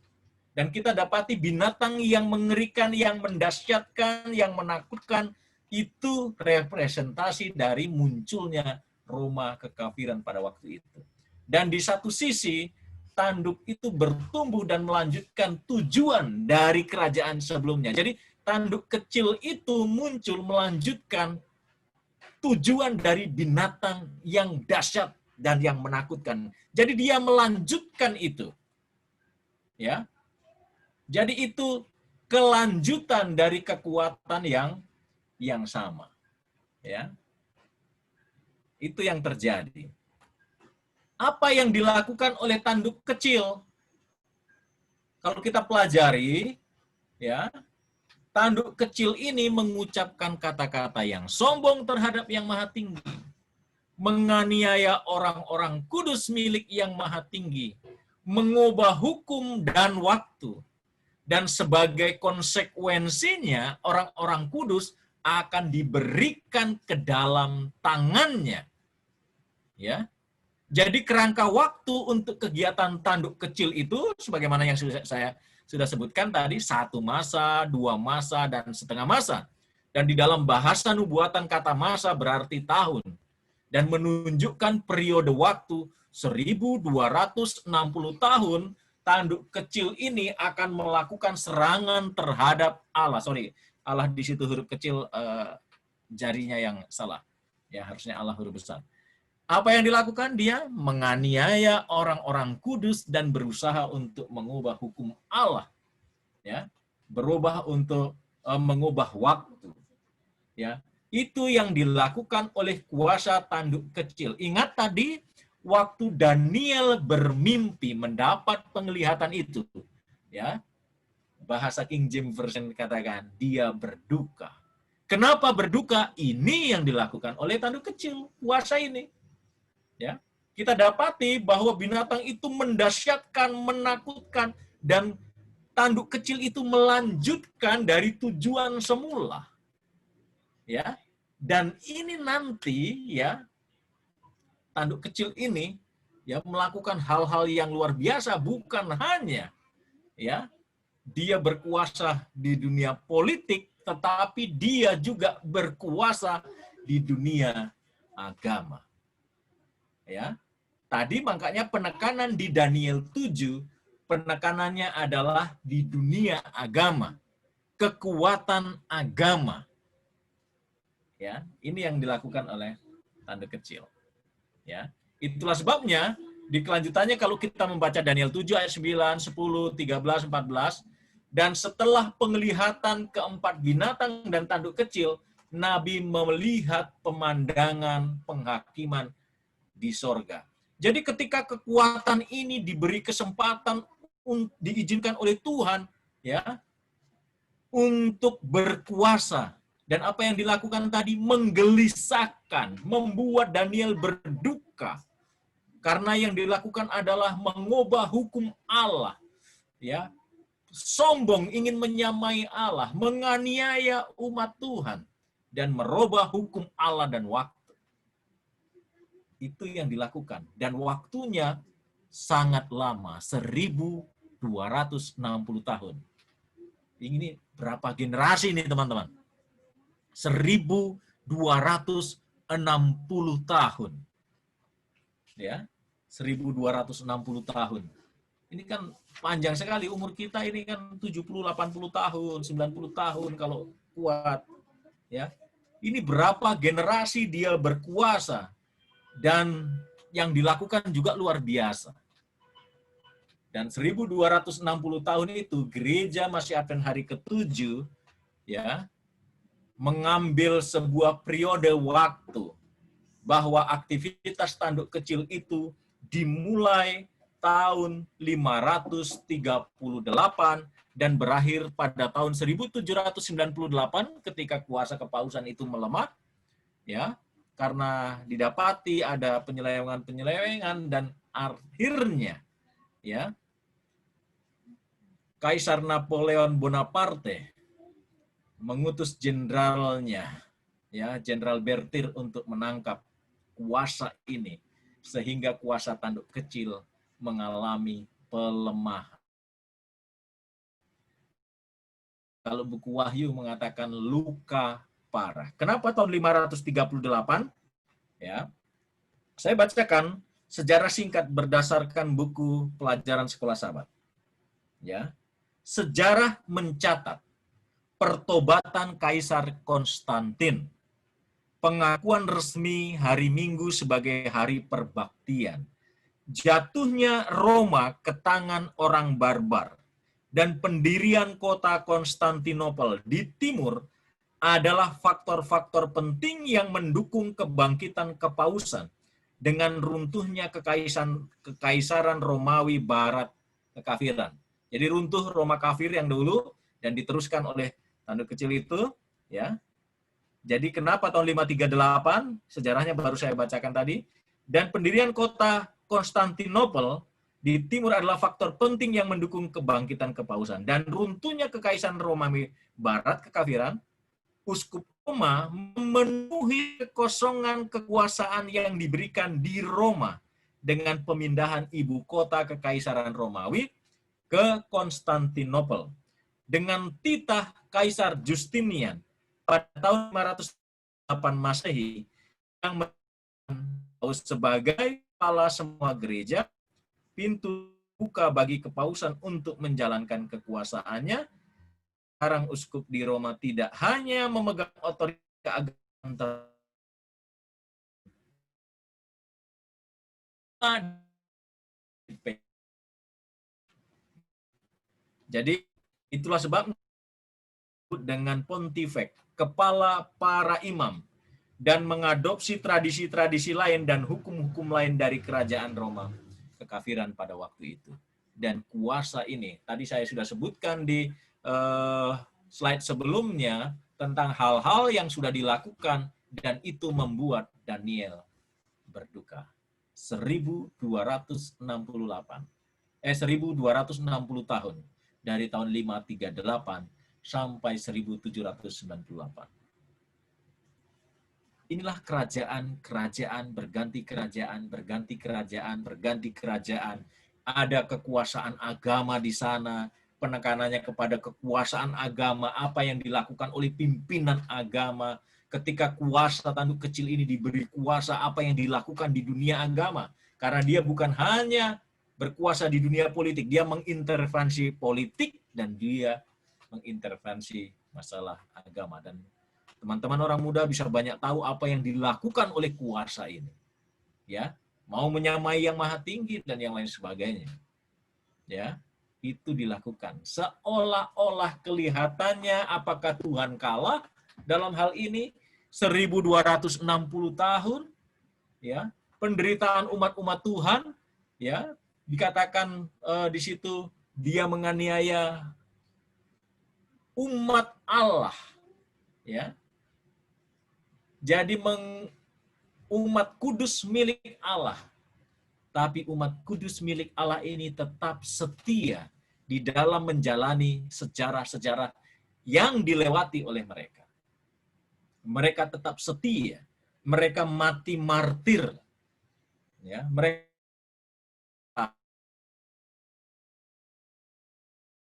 D: Dan kita dapati binatang yang mengerikan, yang mendahsyatkan, yang menakutkan, itu representasi dari munculnya Roma kekafiran pada waktu itu. Dan di satu sisi, tanduk itu bertumbuh dan melanjutkan tujuan dari kerajaan sebelumnya. Jadi tanduk kecil itu muncul melanjutkan tujuan dari binatang yang dahsyat dan yang menakutkan. Jadi dia melanjutkan itu. Ya. Jadi itu kelanjutan dari kekuatan yang sama. Ya. Itu yang terjadi. Apa yang dilakukan oleh tanduk kecil? Kalau kita pelajari, ya, tanduk kecil ini mengucapkan kata-kata yang sombong terhadap yang maha tinggi, menganiaya orang-orang kudus milik yang maha tinggi, mengubah hukum dan waktu, dan sebagai konsekuensinya orang-orang kudus akan diberikan ke dalam tangannya. Ya. Jadi kerangka waktu untuk kegiatan tanduk kecil itu, sebagaimana yang saya sudah sebutkan tadi, 1 masa, 2 masa, dan setengah masa. Dan di dalam bahasa nubuatan kata masa berarti tahun. Dan menunjukkan periode waktu 1260 tahun, tanduk kecil ini akan melakukan serangan terhadap Allah. Allah di situ huruf kecil, jarinya yang salah. Ya, harusnya Allah huruf besar. Apa yang dilakukan? Dia menganiaya orang-orang kudus dan berusaha untuk mengubah hukum Allah. Ya, berubah untuk mengubah waktu. Ya, itu yang dilakukan oleh kuasa tanduk kecil. Ingat tadi waktu Daniel bermimpi mendapat penglihatan itu, ya. Bahasa King James Version katakan dia berduka. Kenapa berduka? Ini yang dilakukan oleh tanduk kecil, kuasa ini. Ya, kita dapati bahwa binatang itu mendahsyatkan, menakutkan, dan tanduk kecil itu melanjutkan dari tujuan semula. Ya, dan ini nanti, ya, tanduk kecil ini, ya, melakukan hal-hal yang luar biasa, bukan hanya, ya, dia berkuasa di dunia politik, tetapi dia juga berkuasa di dunia agama. Ya, tadi makanya penekanan di Daniel 7, penekanannya adalah di dunia agama, kekuatan agama. Ya, ini yang dilakukan oleh tanduk kecil. Ya, itulah sebabnya di kelanjutannya kalau kita membaca Daniel 7 ayat 9, 10, 13, 14, dan setelah penglihatan keempat binatang dan tanduk kecil, Nabi melihat pemandangan penghakiman di sorga. Jadi ketika kekuatan ini diberi kesempatan, diizinkan oleh Tuhan, ya, untuk berkuasa. Dan apa yang dilakukan tadi menggelisahkan, membuat Daniel berduka, karena yang dilakukan adalah mengubah hukum Allah, ya, sombong ingin menyamai Allah, menganiaya umat Tuhan, dan merubah hukum Allah dan waktu. Itu yang dilakukan. Dan waktunya sangat lama, 1260 tahun. Ini berapa generasi nih teman-teman? 1260 tahun. Ya, 1260 tahun. Ini kan panjang sekali, umur kita ini kan 70-80 tahun, 90 tahun kalau kuat. Ya, ini berapa generasi dia berkuasa, dan yang dilakukan juga luar biasa. Dan 1260 tahun itu gereja Masih Advent hari ke-7 ya mengambil sebuah periode waktu bahwa aktivitas tanduk kecil itu dimulai tahun 538 dan berakhir pada tahun 1798 ketika kuasa kepausan itu melemah, ya, karena didapati ada penyelewengan dan akhirnya, ya, Kaisar Napoleon Bonaparte mengutus jenderalnya, ya, Jenderal Berthier untuk menangkap kuasa ini sehingga kuasa tanduk kecil mengalami pelemahan. Kalau buku Wahyu mengatakan luka parah. Kenapa tahun 538? Ya. Saya bacakan sejarah singkat berdasarkan buku pelajaran sekolah sahabat. Ya. Sejarah mencatat pertobatan Kaisar Konstantin, pengakuan resmi hari Minggu sebagai hari perbaktian, jatuhnya Roma ke tangan orang barbar, dan pendirian kota Konstantinopel di timur adalah faktor-faktor penting yang mendukung kebangkitan kepausan dengan runtuhnya kekaisaran Romawi Barat kekafiran. Jadi runtuh Roma kafir yang dulu dan diteruskan oleh tanduk kecil itu, ya. Jadi kenapa tahun 538? Sejarahnya baru saya bacakan tadi. Dan pendirian kota Konstantinopel di timur adalah faktor penting yang mendukung kebangkitan kepausan. Dan runtuhnya kekaisaran Romawi Barat kekafiran, Uskup Roma memenuhi kekosongan kekuasaan yang diberikan di Roma dengan pemindahan ibu kota kekaisaran Romawi ke Konstantinopel dengan titah Kaisar Justinian pada tahun 508 Masehi yang sebagai kepala semua gereja, pintu buka bagi kepausan untuk menjalankan kekuasaannya. Sekarang uskup di Roma tidak hanya memegang otoritas keagamaan, jadi itulah sebab dengan pontifex, kepala para imam, dan mengadopsi tradisi-tradisi lain dan hukum-hukum lain dari kerajaan Roma kekafiran pada waktu itu. Dan kuasa ini, tadi saya sudah sebutkan di slide sebelumnya tentang hal-hal yang sudah dilakukan dan itu membuat Daniel berduka. 1260 tahun. Dari tahun 538 sampai 1798. Inilah kerajaan berganti kerajaan. Ada kekuasaan agama di sana, penekanannya kepada kekuasaan agama, apa yang dilakukan oleh pimpinan agama. Ketika kuasa tanduk kecil ini diberi kuasa, apa yang dilakukan di dunia agama. Karena dia bukan hanya berkuasa di dunia politik, dia mengintervensi politik dan dia mengintervensi masalah agama. Dan teman-teman orang muda bisa banyak tahu apa yang dilakukan oleh kuasa ini. Ya, mau menyamai yang maha tinggi dan yang lain sebagainya. Ya, itu dilakukan. Seolah-olah kelihatannya apakah Tuhan kalah dalam hal ini 1260 tahun, ya, penderitaan umat-umat Tuhan, ya, dikatakan di situ dia menganiaya umat Allah, ya. Jadi umat kudus milik Allah tapi umat kudus milik Allah ini tetap setia di dalam menjalani sejarah-sejarah yang dilewati oleh mereka. Mereka tetap setia, mereka mati martir, ya, mereka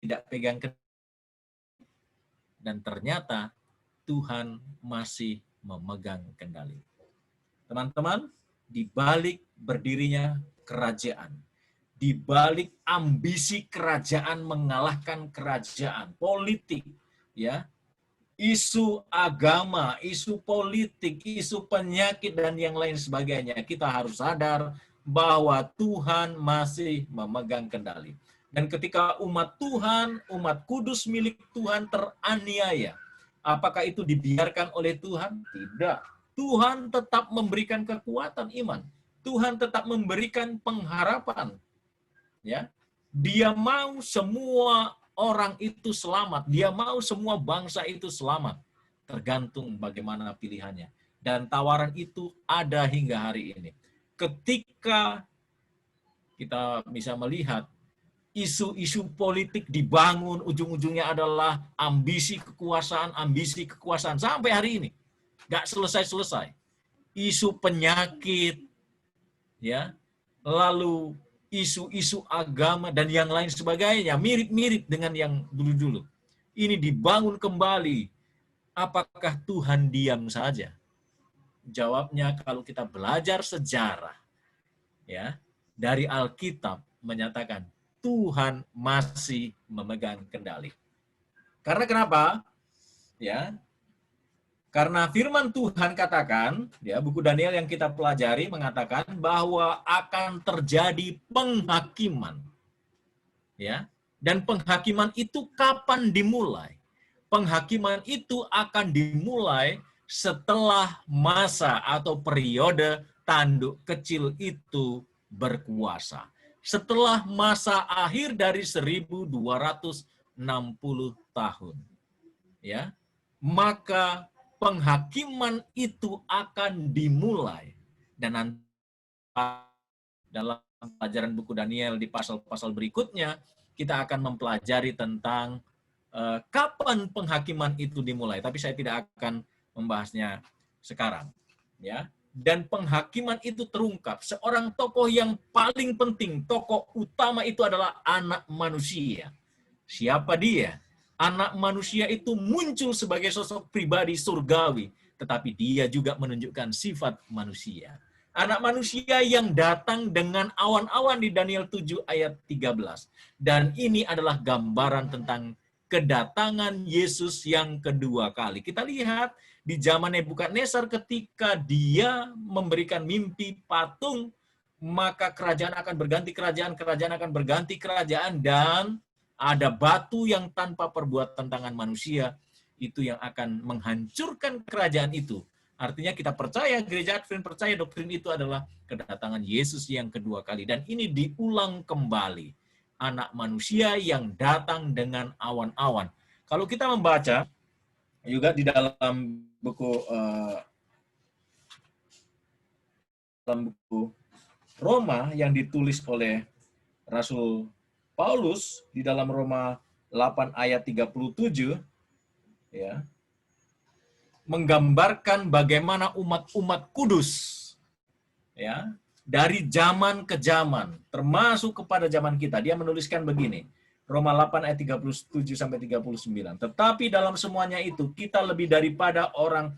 D: tidak pegang dan ternyata Tuhan masih memegang kendali. Teman-teman, di balik berdirinya kerajaan, di balik ambisi kerajaan mengalahkan kerajaan, politik, ya, isu agama, isu politik, isu penyakit, dan yang lain sebagainya, kita harus sadar bahwa Tuhan masih memegang kendali. Dan ketika umat Tuhan, umat kudus milik Tuhan teraniaya, apakah itu dibiarkan oleh Tuhan? Tidak. Tuhan tetap memberikan kekuatan iman. Tuhan tetap memberikan pengharapan. Ya, Dia mau semua orang itu selamat. Dia mau semua bangsa itu selamat. Tergantung bagaimana pilihannya. Dan tawaran itu ada hingga hari ini. Ketika kita bisa melihat isu-isu politik dibangun, ujung-ujungnya adalah ambisi kekuasaan sampai hari ini. Nggak selesai-selesai. Isu penyakit, ya, lalu isu-isu agama dan yang lain sebagainya, mirip-mirip dengan yang dulu-dulu. Ini dibangun kembali. Apakah Tuhan diam saja? Jawabnya, kalau kita belajar sejarah, ya, dari Alkitab menyatakan Tuhan masih memegang kendali. Karena kenapa? Ya, karena firman Tuhan katakan, ya, buku Daniel yang kita pelajari mengatakan bahwa akan terjadi penghakiman. Ya. Dan penghakiman itu kapan dimulai? Penghakiman itu akan dimulai setelah masa atau periode tanduk kecil itu berkuasa. Setelah masa akhir dari 1260 tahun. Ya. Maka penghakiman itu akan dimulai. Dan nanti dalam pelajaran buku Daniel di pasal-pasal berikutnya, kita akan mempelajari tentang kapan penghakiman itu dimulai. Tapi saya tidak akan membahasnya sekarang. Ya. Dan penghakiman itu terungkap. Seorang tokoh yang paling penting, tokoh utama itu adalah anak manusia. Siapa dia? Anak manusia itu muncul sebagai sosok pribadi surgawi, tetapi dia juga menunjukkan sifat manusia. Anak manusia yang datang dengan awan-awan di Daniel 7 ayat 13. Dan ini adalah gambaran tentang kedatangan Yesus yang kedua kali. Kita lihat di zaman Nebukadnezar ketika dia memberikan mimpi patung, maka kerajaan akan berganti kerajaan, kerajaan akan berganti kerajaan, dan ada batu yang tanpa perbuatan tangan manusia, itu yang akan menghancurkan kerajaan itu. Artinya kita percaya, gereja Advent percaya doktrin itu adalah kedatangan Yesus yang kedua kali. Dan ini diulang kembali. Anak manusia yang datang dengan awan-awan. Kalau kita membaca, juga di dalam buku Roma yang ditulis oleh Rasul Paulus di dalam Roma 8 ayat 37, ya, menggambarkan bagaimana umat-umat kudus, ya, dari zaman ke zaman, termasuk kepada zaman kita. Dia menuliskan begini, Roma 8 ayat 37 sampai 39. Tetapi dalam semuanya itu kita lebih daripada orang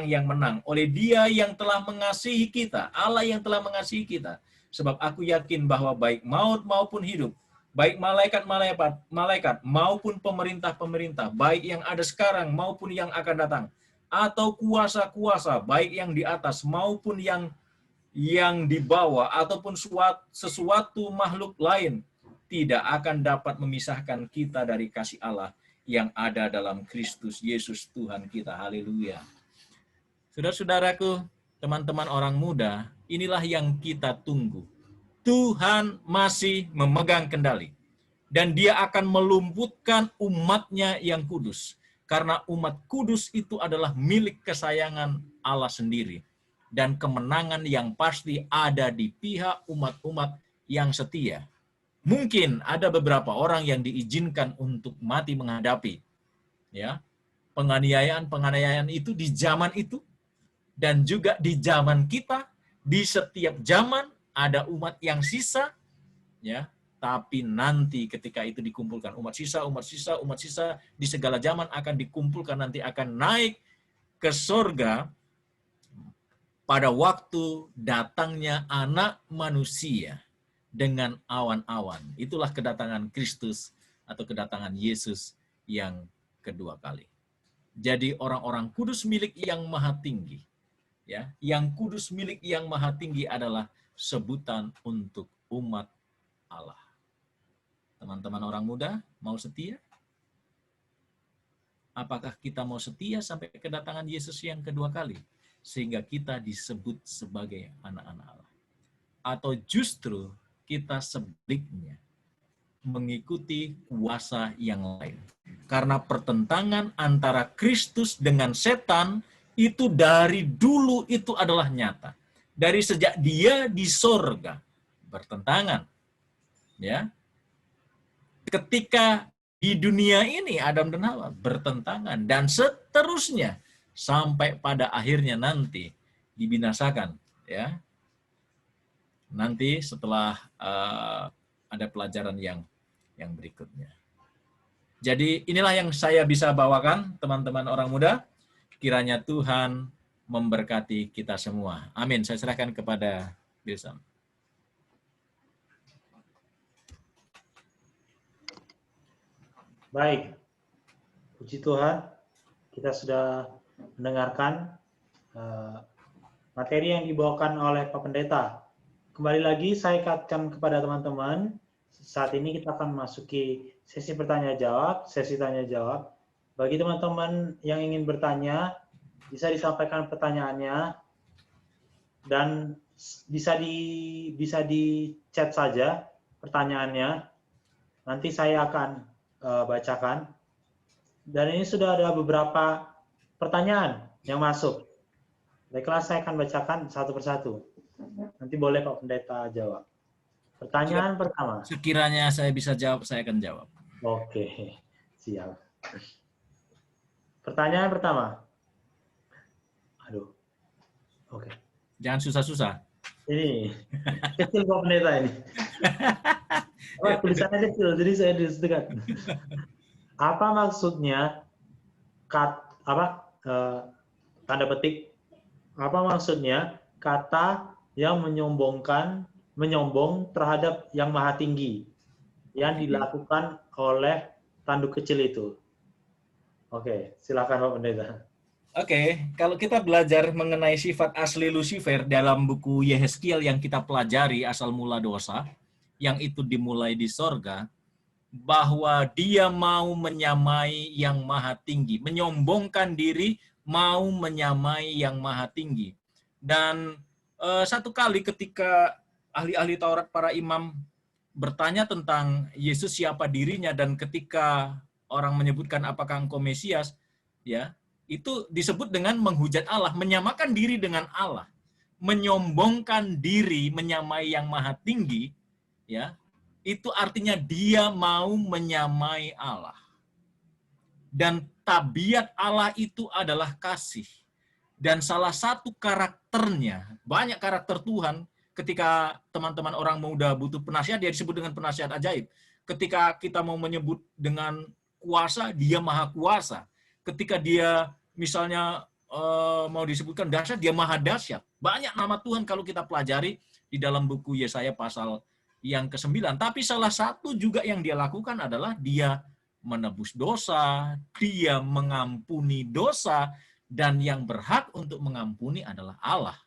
D: yang menang oleh Dia yang telah mengasihi kita, Allah yang telah mengasihi kita. Sebab aku yakin bahwa baik maut maupun hidup, baik malaikat maupun pemerintah-pemerintah, baik yang ada sekarang maupun yang akan datang, atau kuasa-kuasa, baik yang di atas maupun yang di bawah, ataupun sesuatu makhluk lain, tidak akan dapat memisahkan kita dari kasih Allah yang ada dalam Kristus Yesus Tuhan kita. Haleluya. Saudara-saudaraku, teman-teman orang muda, inilah yang kita tunggu. Tuhan masih memegang kendali. Dan Dia akan melumpuhkan umatnya yang kudus. Karena umat kudus itu adalah milik kesayangan Allah sendiri. dan kemenangan yang pasti ada di pihak umat-umat yang setia. Mungkin ada beberapa orang yang diizinkan untuk mati menghadapi ya penganiayaan itu di zaman itu, dan juga di zaman kita. Di setiap zaman ada umat yang sisa ya, tapi nanti ketika itu dikumpulkan umat sisa di segala zaman akan dikumpulkan, nanti akan naik ke surga pada waktu datangnya Anak Manusia dengan awan-awan. Itulah kedatangan Kristus atau kedatangan Yesus yang kedua kali. Jadi orang-orang kudus milik yang maha tinggi. Ya, yang kudus milik yang maha tinggi adalah sebutan untuk umat Allah. Teman-teman orang muda, mau setia? Apakah kita mau setia sampai kedatangan Yesus yang kedua kali? Sehingga kita disebut sebagai anak-anak Allah. Atau justru kita sebaliknya mengikuti kuasa yang lain. Karena pertentangan antara Kristus dengan setan itu dari dulu itu adalah nyata. Dari sejak dia di sorga bertentangan. Ya. Ketika di dunia ini Adam dan Hawa bertentangan dan seterusnya sampai pada akhirnya nanti dibinasakan, ya. Nanti setelah ada pelajaran yang berikutnya. Jadi inilah yang saya bisa bawakan, teman-teman orang muda. Kiranya Tuhan memberkati kita semua. Amin. Saya serahkan kepada Wilson.
A: Baik, puji Tuhan, kita sudah mendengarkan materi yang dibawakan oleh Pak Pendeta. Kembali lagi saya ingatkan kepada teman-teman, saat ini kita akan memasuki sesi bertanya-jawab, sesi tanya-jawab. Bagi teman-teman yang ingin bertanya, bisa disampaikan pertanyaannya, dan bisa di chat saja pertanyaannya. Nanti saya akan bacakan. Dan ini sudah ada beberapa pertanyaan yang masuk. Baiklah, saya akan bacakan satu persatu. Nanti boleh Pak Pendeta jawab. Pertanyaan pertama.
D: Sekiranya saya bisa jawab, saya akan jawab.
A: Oke, siap. Pertanyaan pertama. Aduh. Oke.
D: Jangan susah-susah.
A: Ini kecil Pak Pendeta ini. Tulisannya kecil, jadi saya dekat. Apa maksudnya tanda petik? Apa maksudnya kata yang menyombong terhadap yang maha tinggi yang dilakukan oleh tanduk kecil itu? Oke, silakan Pak Pendeta.
D: Oke, kalau kita belajar mengenai sifat asli Lucifer dalam buku Yehezkiel yang kita pelajari asal mula dosa, yang itu dimulai di sorga, bahwa dia mau menyamai yang maha tinggi, menyombongkan diri, mau menyamai yang maha tinggi. Dan satu kali ketika ahli-ahli Taurat, para imam bertanya tentang Yesus siapa dirinya, dan ketika orang menyebutkan apakah engkau Mesias, ya, itu disebut dengan menghujat Allah, menyamakan diri dengan Allah, menyombongkan diri, menyamai yang maha tinggi, ya, itu artinya dia mau menyamai Allah. Dan tabiat Allah itu adalah kasih. Dan salah satu karakternya, banyak karakter Tuhan, ketika teman-teman orang muda butuh penasihat, dia disebut dengan penasihat ajaib. Ketika kita mau menyebut dengan kuasa, dia maha kuasa. Ketika dia misalnya mau disebutkan dahsyat, dia maha dahsyat. Banyak nama Tuhan kalau kita pelajari di dalam buku Yesaya pasal yang ke-9. Tapi salah satu juga yang dia lakukan adalah dia menebus dosa, dia mengampuni dosa, dan yang berhak untuk mengampuni adalah Allah.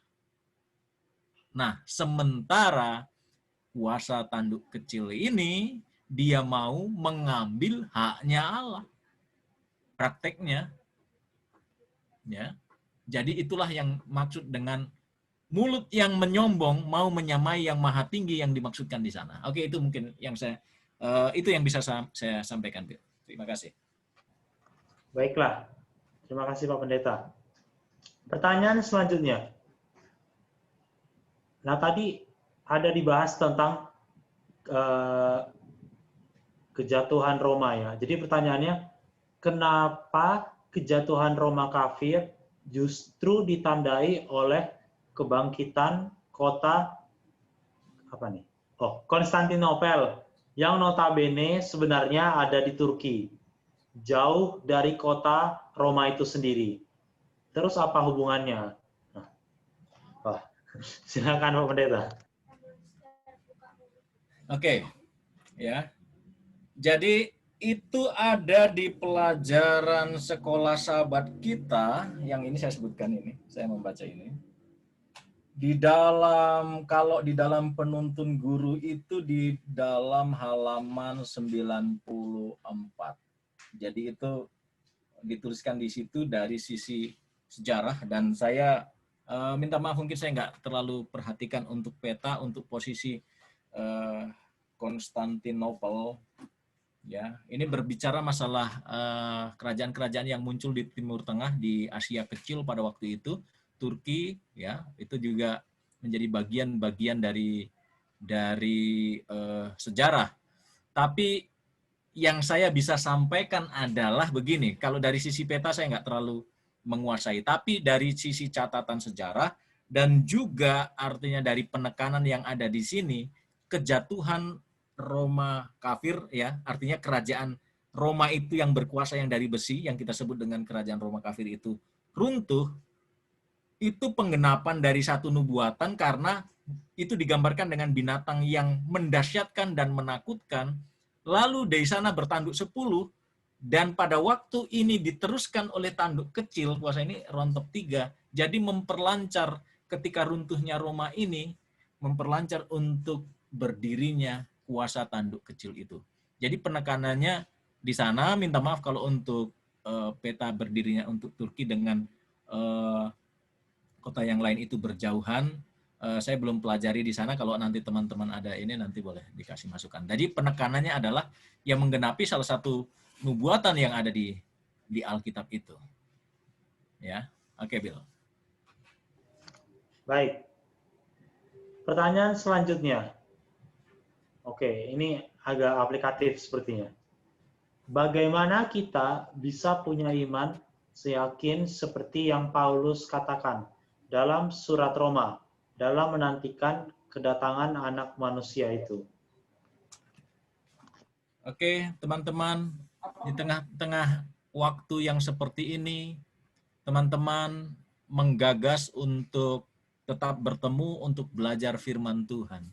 D: Nah, sementara kuasa tanduk kecil ini, dia mau mengambil haknya Allah. Prakteknya. Ya. Jadi itulah yang maksud dengan mulut yang menyombong mau menyamai yang maha tinggi yang dimaksudkan di sana. Oke, itu mungkin yang itu yang bisa saya sampaikan. Terima kasih.
A: Baiklah. Terima kasih Pak Pendeta. Pertanyaan selanjutnya. Nah, tadi ada dibahas tentang kejatuhan Roma ya. Jadi pertanyaannya, kenapa kejatuhan Roma kafir justru ditandai oleh kebangkitan kota apa nih? Oh, Konstantinopel yang notabene sebenarnya ada di Turki, jauh dari kota Roma itu sendiri. Terus apa hubungannya? Nah, silakan Pak Pendeta.
D: Oke, ya. Jadi itu ada di pelajaran sekolah sahabat kita, yang ini saya sebutkan ini, saya membaca ini. Kalau di dalam penuntun guru itu di dalam halaman 94. Jadi itu dituliskan di situ dari sisi sejarah, dan saya minta maaf mungkin saya nggak terlalu perhatikan untuk peta untuk posisi Konstantinopel. Ya, ini berbicara masalah kerajaan-kerajaan yang muncul di Timur Tengah, di Asia Kecil pada waktu itu, Turki, ya, itu juga menjadi bagian-bagian dari sejarah. Tapi yang saya bisa sampaikan adalah begini, kalau dari sisi peta saya nggak terlalu menguasai, tapi dari sisi catatan sejarah dan juga artinya dari penekanan yang ada di sini, kejatuhan Roma kafir, ya, artinya kerajaan Roma itu yang berkuasa yang dari besi, yang kita sebut dengan kerajaan Roma kafir itu runtuh, itu penggenapan dari satu nubuatan, karena itu digambarkan dengan binatang yang mendahsyatkan dan menakutkan, lalu dari sana bertanduk 10, dan pada waktu ini diteruskan oleh tanduk kecil, kuasa ini rontok 3, jadi memperlancar ketika runtuhnya Roma ini, memperlancar untuk berdirinya kuasa tanduk kecil itu. Jadi penekanannya di sana, minta maaf kalau untuk peta berdirinya untuk Turki dengan kota yang lain itu berjauhan, saya belum pelajari di sana. Kalau nanti teman-teman ada ini, nanti boleh dikasih masukan. Jadi penekanannya adalah yang menggenapi salah satu nubuatan yang ada di Alkitab itu. Ya, oke, Bill.
A: Baik. Pertanyaan selanjutnya. Oke, ini agak aplikatif sepertinya. Bagaimana kita bisa punya iman seyakin seperti yang Paulus katakan dalam surat Roma, dalam menantikan kedatangan anak manusia itu?
D: Oke, teman-teman, di tengah-tengah waktu yang seperti ini, teman-teman menggagas untuk tetap bertemu untuk belajar firman Tuhan.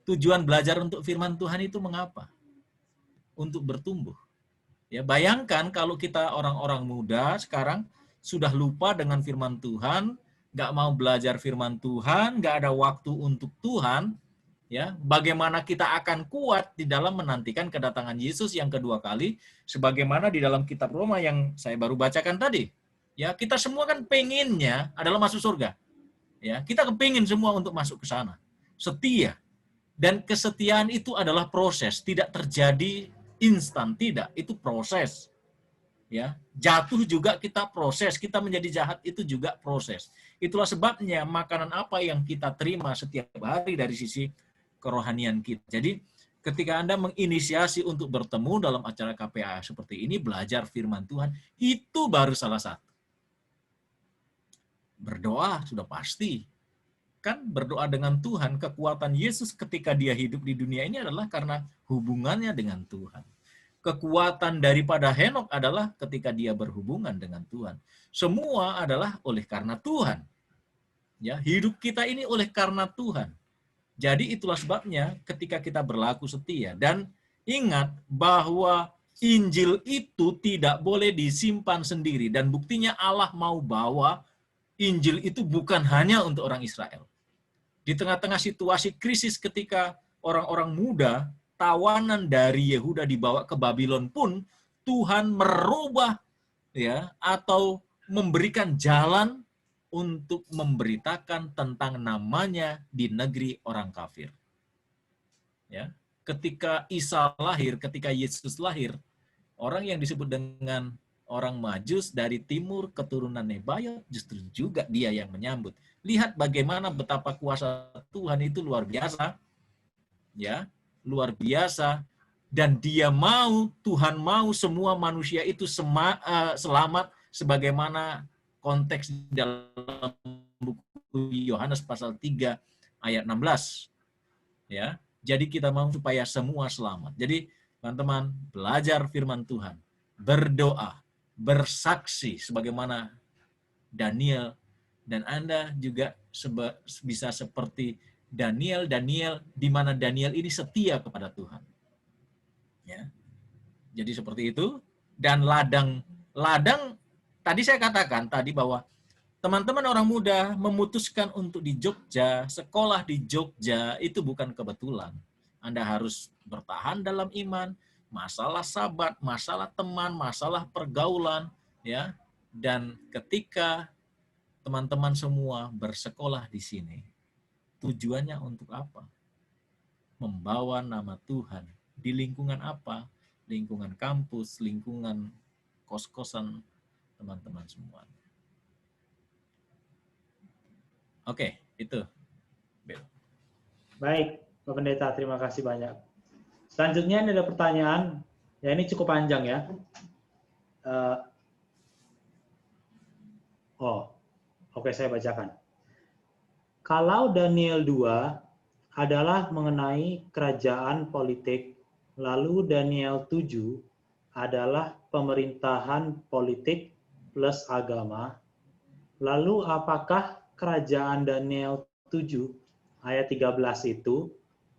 D: Tujuan belajar untuk firman Tuhan itu mengapa? Untuk bertumbuh. Ya, bayangkan kalau kita orang-orang muda sekarang sudah lupa dengan firman Tuhan, nggak mau belajar firman Tuhan, nggak ada waktu untuk Tuhan, ya, bagaimana kita akan kuat di dalam menantikan kedatangan Yesus yang kedua kali, sebagaimana di dalam kitab Roma yang saya baru bacakan tadi. Ya, kita semua kan pengennya adalah masuk surga. Ya, kita kepingin semua untuk masuk ke sana. Setia. Dan kesetiaan itu adalah proses, tidak terjadi instan, tidak, itu proses. Ya, jatuh juga kita proses, kita menjadi jahat itu juga proses. Itulah sebabnya makanan apa yang kita terima setiap hari dari sisi kerohanian kita. Jadi ketika Anda menginisiasi untuk bertemu dalam acara KPA seperti ini, belajar firman Tuhan, itu baru salah satu. Berdoa sudah pasti. Kan berdoa dengan Tuhan, kekuatan Yesus ketika dia hidup di dunia ini adalah karena hubungannya dengan Tuhan. Kekuatan daripada Henok adalah ketika dia berhubungan dengan Tuhan. Semua adalah oleh karena Tuhan. Ya, hidup kita ini oleh karena Tuhan. Jadi itulah sebabnya ketika kita berlaku setia, dan ingat bahwa Injil itu tidak boleh disimpan sendiri, dan buktinya Allah mau bawa Injil itu bukan hanya untuk orang Israel. Di tengah-tengah situasi krisis ketika orang-orang muda, tawanan dari Yehuda dibawa ke Babylon pun, Tuhan merubah, ya, atau memberikan jalan untuk memberitakan tentang namanya di negeri orang kafir. Ya, ketika Isa lahir, ketika Yesus lahir, orang yang disebut dengan orang Majus dari timur keturunan Nebayot justru juga dia yang menyambut. Lihat bagaimana betapa kuasa Tuhan itu luar biasa. Ya, luar biasa. Dan Tuhan mau semua manusia itu selamat sebagaimana konteks dalam buku Yohanes pasal 3 ayat 16. Ya. Jadi kita mau supaya semua selamat. Jadi teman-teman, belajar firman Tuhan, berdoa, bersaksi sebagaimana Daniel, dan Anda juga bisa seperti Daniel, di mana Daniel ini setia kepada Tuhan. Ya. Jadi seperti itu. Dan ladang tadi saya katakan tadi bahwa teman-teman orang muda memutuskan untuk di Jogja, sekolah di Jogja itu bukan kebetulan. Anda harus bertahan dalam iman, masalah sahabat, masalah teman, masalah pergaulan, ya. Dan ketika teman-teman semua bersekolah di sini, tujuannya untuk apa? Membawa nama Tuhan di lingkungan apa? Lingkungan kampus, lingkungan kos-kosan teman-teman semua. Oke, itu. Bill.
A: Baik, Pak Pendeta, terima kasih banyak. Selanjutnya ini ada pertanyaan, ya ini cukup panjang ya. Oke, saya bacakan. Kalau Daniel 2 adalah mengenai kerajaan politik, lalu Daniel 7 adalah pemerintahan politik plus agama, lalu apakah kerajaan Daniel 7 ayat 13 itu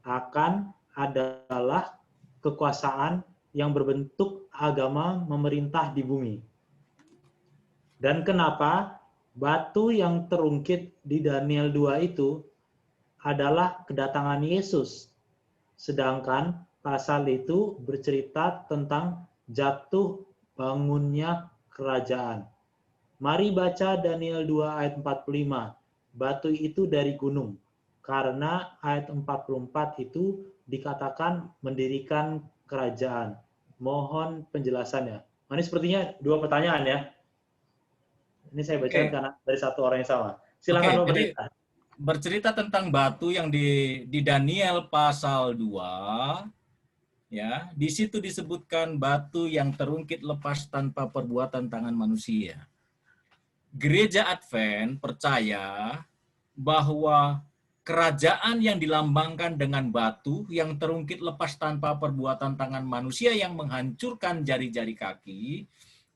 A: akan adalah kekuasaan yang berbentuk agama memerintah di bumi? Dan kenapa batu yang terungkit di Daniel 2 itu adalah kedatangan Yesus, sedangkan pasal itu bercerita tentang jatuh bangunnya kerajaan. Mari baca Daniel 2 ayat 45. Batu itu dari gunung, karena ayat 44 itu dikatakan mendirikan kerajaan. Mohon penjelasannya. Ini sepertinya dua pertanyaan ya. Ini saya bacakan karena dari satu orang yang sama. Silakan Pak Pendeta.
D: Bercerita tentang batu yang di Daniel pasal 2, ya, di situ disebutkan batu yang terungkit lepas tanpa perbuatan tangan manusia. Gereja Advent percaya bahwa kerajaan yang dilambangkan dengan batu yang terungkit lepas tanpa perbuatan tangan manusia yang menghancurkan jari-jari kaki,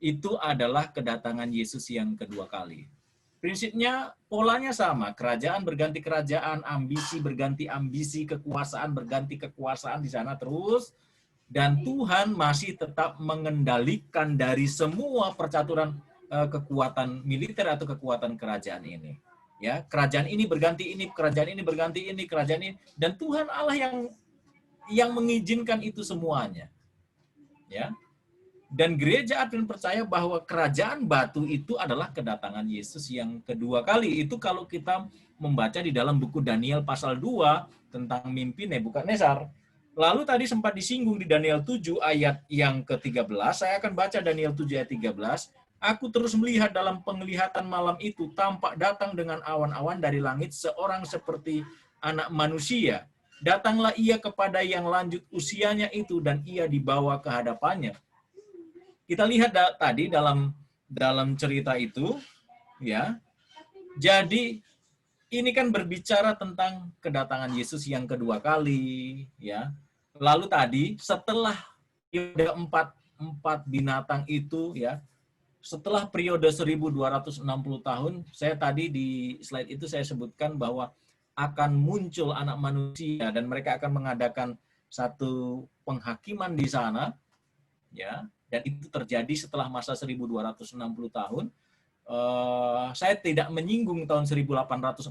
D: itu adalah kedatangan Yesus yang kedua kali. Prinsipnya, polanya sama. Kerajaan berganti kerajaan, ambisi berganti ambisi, kekuasaan berganti kekuasaan di sana terus. Dan Tuhan masih tetap mengendalikan dari semua percaturan kekuatan militer atau kekuatan kerajaan ini. Ya, kerajaan ini berganti ini, kerajaan ini berganti ini, kerajaan ini. Dan Tuhan Allah yang mengizinkan itu semuanya. Ya. Dan gereja Advent percaya bahwa kerajaan batu itu adalah kedatangan Yesus yang kedua kali. Itu kalau kita membaca di dalam buku Daniel pasal 2 tentang mimpi Nebukadnezar. Lalu tadi sempat disinggung di Daniel 7 ayat yang ke-13. Saya akan baca Daniel 7 ayat 13. Aku terus melihat dalam penglihatan malam itu tampak datang dengan awan-awan dari langit seorang seperti anak manusia. Datanglah ia kepada yang lanjut usianya itu dan ia dibawa ke hadapannya. Kita lihat tadi dalam cerita itu, ya. Jadi ini kan berbicara tentang kedatangan Yesus yang kedua kali, ya. Lalu tadi setelah periode empat binatang itu, ya, setelah periode 1260 tahun, saya tadi di slide itu saya sebutkan bahwa akan muncul anak manusia dan mereka akan mengadakan satu penghakiman di sana, ya. Dan itu terjadi setelah masa 1260 tahun. Saya tidak menyinggung tahun 1844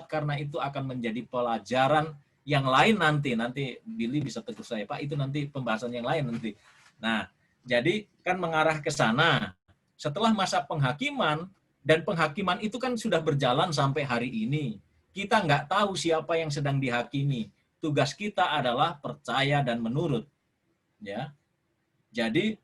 D: karena itu akan menjadi pelajaran yang lain nanti. Nanti Billy bisa tegur saya, Pak, itu nanti pembahasan yang lain nanti. Nah, jadi kan mengarah ke sana. Setelah masa penghakiman, dan penghakiman itu kan sudah berjalan sampai hari ini. Kita nggak tahu siapa yang sedang dihakimi. Tugas kita adalah percaya dan menurut. Ya. Jadi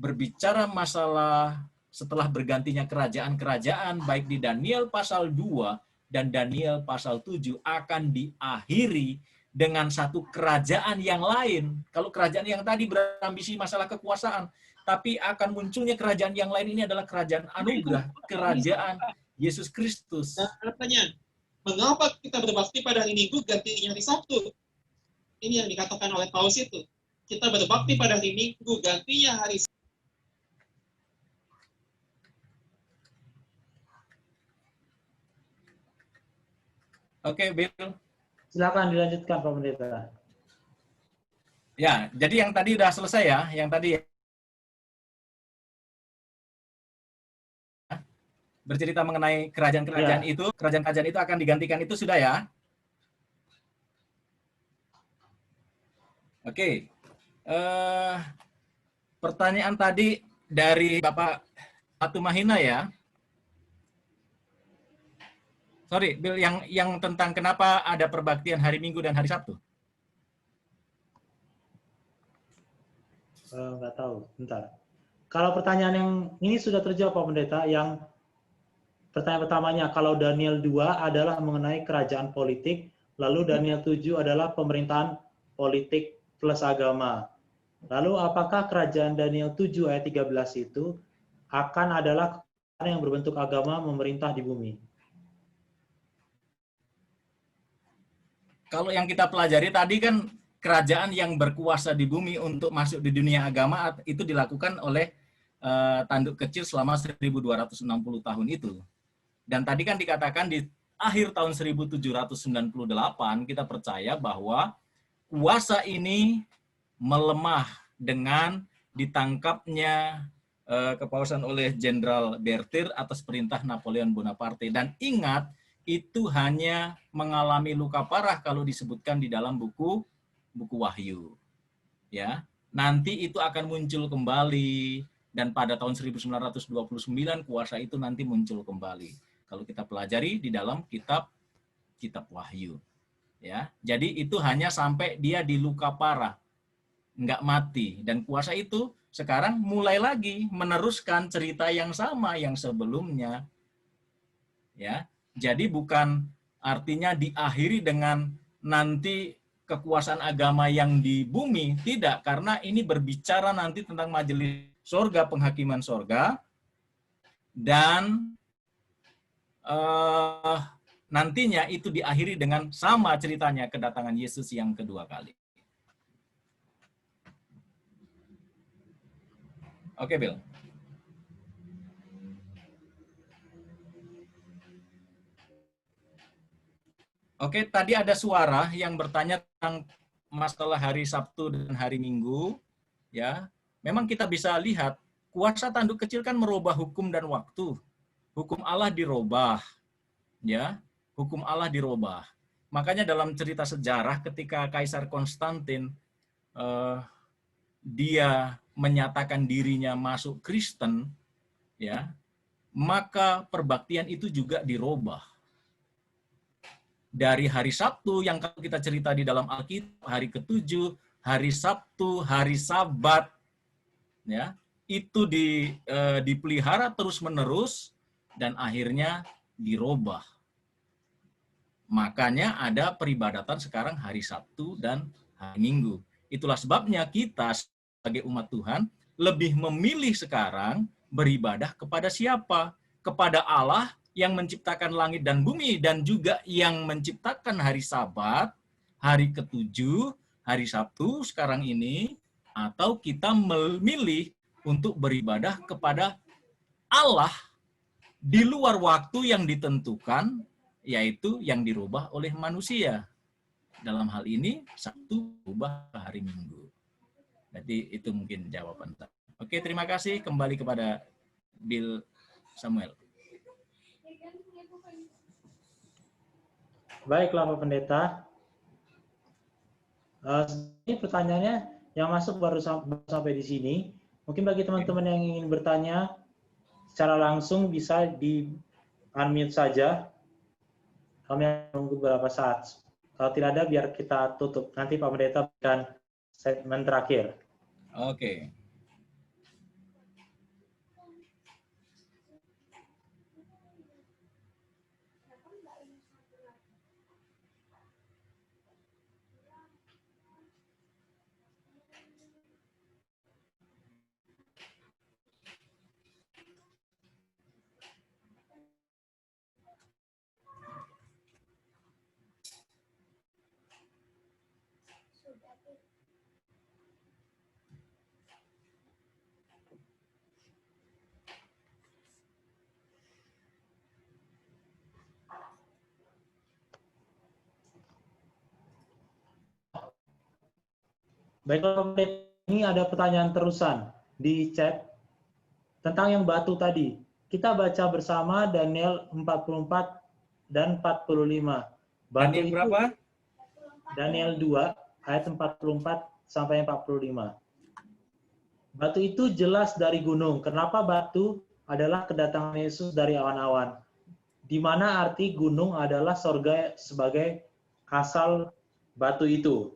D: berbicara masalah setelah bergantinya kerajaan-kerajaan baik di Daniel pasal 2 dan Daniel pasal 7 akan diakhiri dengan satu kerajaan yang lain. Kalau kerajaan yang tadi berambisi masalah kekuasaan, tapi akan munculnya kerajaan yang lain, ini adalah kerajaan anugerah, kerajaan Yesus Kristus.
E: Nah, pertanyaan, mengapa kita berbakti pada hari Minggu gantinya hari Sabtu? Ini yang dikatakan oleh Paulus itu. Kita berbakti pada hari Minggu gantinya hari Sabtu.
D: Oke, Bill.
A: Silakan dilanjutkan Pak Pendeta.
D: Ya, jadi yang tadi udah selesai ya, yang tadi bercerita mengenai kerajaan-kerajaan itu, kerajaan-kerajaan itu akan digantikan itu sudah ya. Oke. Pertanyaan tadi dari Bapak Atumahina ya. Sorry, Bill, yang tentang kenapa ada perbaktian hari Minggu dan hari Sabtu?
A: Nggak tahu, bentar. Kalau pertanyaan yang ini sudah terjawab Pak Pendeta, yang pertanyaan pertamanya, kalau Daniel 2 adalah mengenai kerajaan politik, lalu Daniel 7 adalah pemerintahan politik plus agama. Lalu apakah kerajaan Daniel 7 ayat 13 itu akan adalah kerajaan yang berbentuk agama memerintah di bumi?
D: Kalau yang kita pelajari tadi kan kerajaan yang berkuasa di bumi untuk masuk di dunia agama itu dilakukan oleh tanduk kecil selama 1260 tahun itu. Dan tadi kan dikatakan di akhir tahun 1798 kita percaya bahwa kuasa ini melemah dengan ditangkapnya kepausan oleh Jenderal Bertir atas perintah Napoleon Bonaparte. Dan ingat, itu hanya mengalami luka parah kalau disebutkan di dalam buku Wahyu. Ya, nanti itu akan muncul kembali dan pada tahun 1929 kuasa itu nanti muncul kembali. Kalau kita pelajari di dalam kitab Wahyu. Ya, jadi itu hanya sampai dia di luka parah, nggak mati, dan kuasa itu sekarang mulai lagi meneruskan cerita yang sama yang sebelumnya. Ya. Jadi bukan artinya diakhiri dengan nanti kekuasaan agama yang di bumi, tidak, karena ini berbicara nanti tentang majelis sorga, penghakiman sorga, dan nantinya itu diakhiri dengan sama ceritanya kedatangan Yesus yang kedua kali. Oke, Bill. Oke, tadi ada suara yang bertanya tentang masalah hari Sabtu dan hari Minggu. Ya, memang kita bisa lihat kuasa tanduk kecil kan merubah hukum dan waktu. Hukum Allah dirubah, ya, hukum Allah dirubah. Makanya dalam cerita sejarah ketika Kaisar Konstantin dia menyatakan dirinya masuk Kristen, ya, maka perbaktian itu juga dirubah. Dari hari Sabtu yang kalau kita cerita di dalam Alkitab, hari ke-7, hari Sabtu, hari Sabat, ya, itu dipelihara terus-menerus dan akhirnya dirubah. Makanya ada peribadatan sekarang hari Sabtu dan hari Minggu. Itulah sebabnya kita sebagai umat Tuhan lebih memilih sekarang beribadah kepada siapa? Kepada Allah yang menciptakan langit dan bumi dan juga yang menciptakan hari Sabat, hari ke-7, hari Sabtu sekarang ini, atau kita memilih untuk beribadah kepada Allah di luar waktu yang ditentukan, yaitu yang dirubah oleh manusia. Dalam hal ini, Sabtu berubah hari Minggu. Jadi itu mungkin jawaban. Oke, terima kasih. Kembali kepada Bill Samuel.
A: Baiklah Pak Pendeta. Ini pertanyaannya yang masuk baru sampai di sini. Mungkin bagi teman-teman yang ingin bertanya secara langsung bisa di unmute saja. Kami akan menunggu beberapa saat. Kalau tidak ada biar kita tutup. Nanti Pak Pendeta berikan statement terakhir.
D: Oke.
A: Baiklah, ini ada pertanyaan terusan di chat tentang yang batu tadi. Kita baca bersama Daniel 44 dan 45. Batu
D: Daniel berapa?
A: Daniel 2 ayat 44 sampai 45. Batu itu jelas dari gunung. Kenapa batu adalah kedatangan Yesus dari awan-awan? Di mana arti gunung adalah sorga sebagai asal batu itu.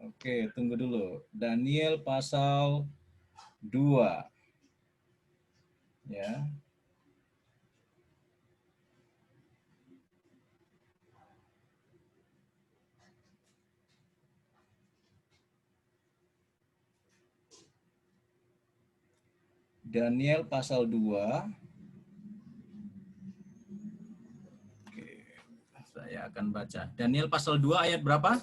D: Oke, tunggu dulu. Daniel pasal 2. Ya. Daniel pasal 2. Oke, saya akan baca. Daniel pasal 2 ayat berapa?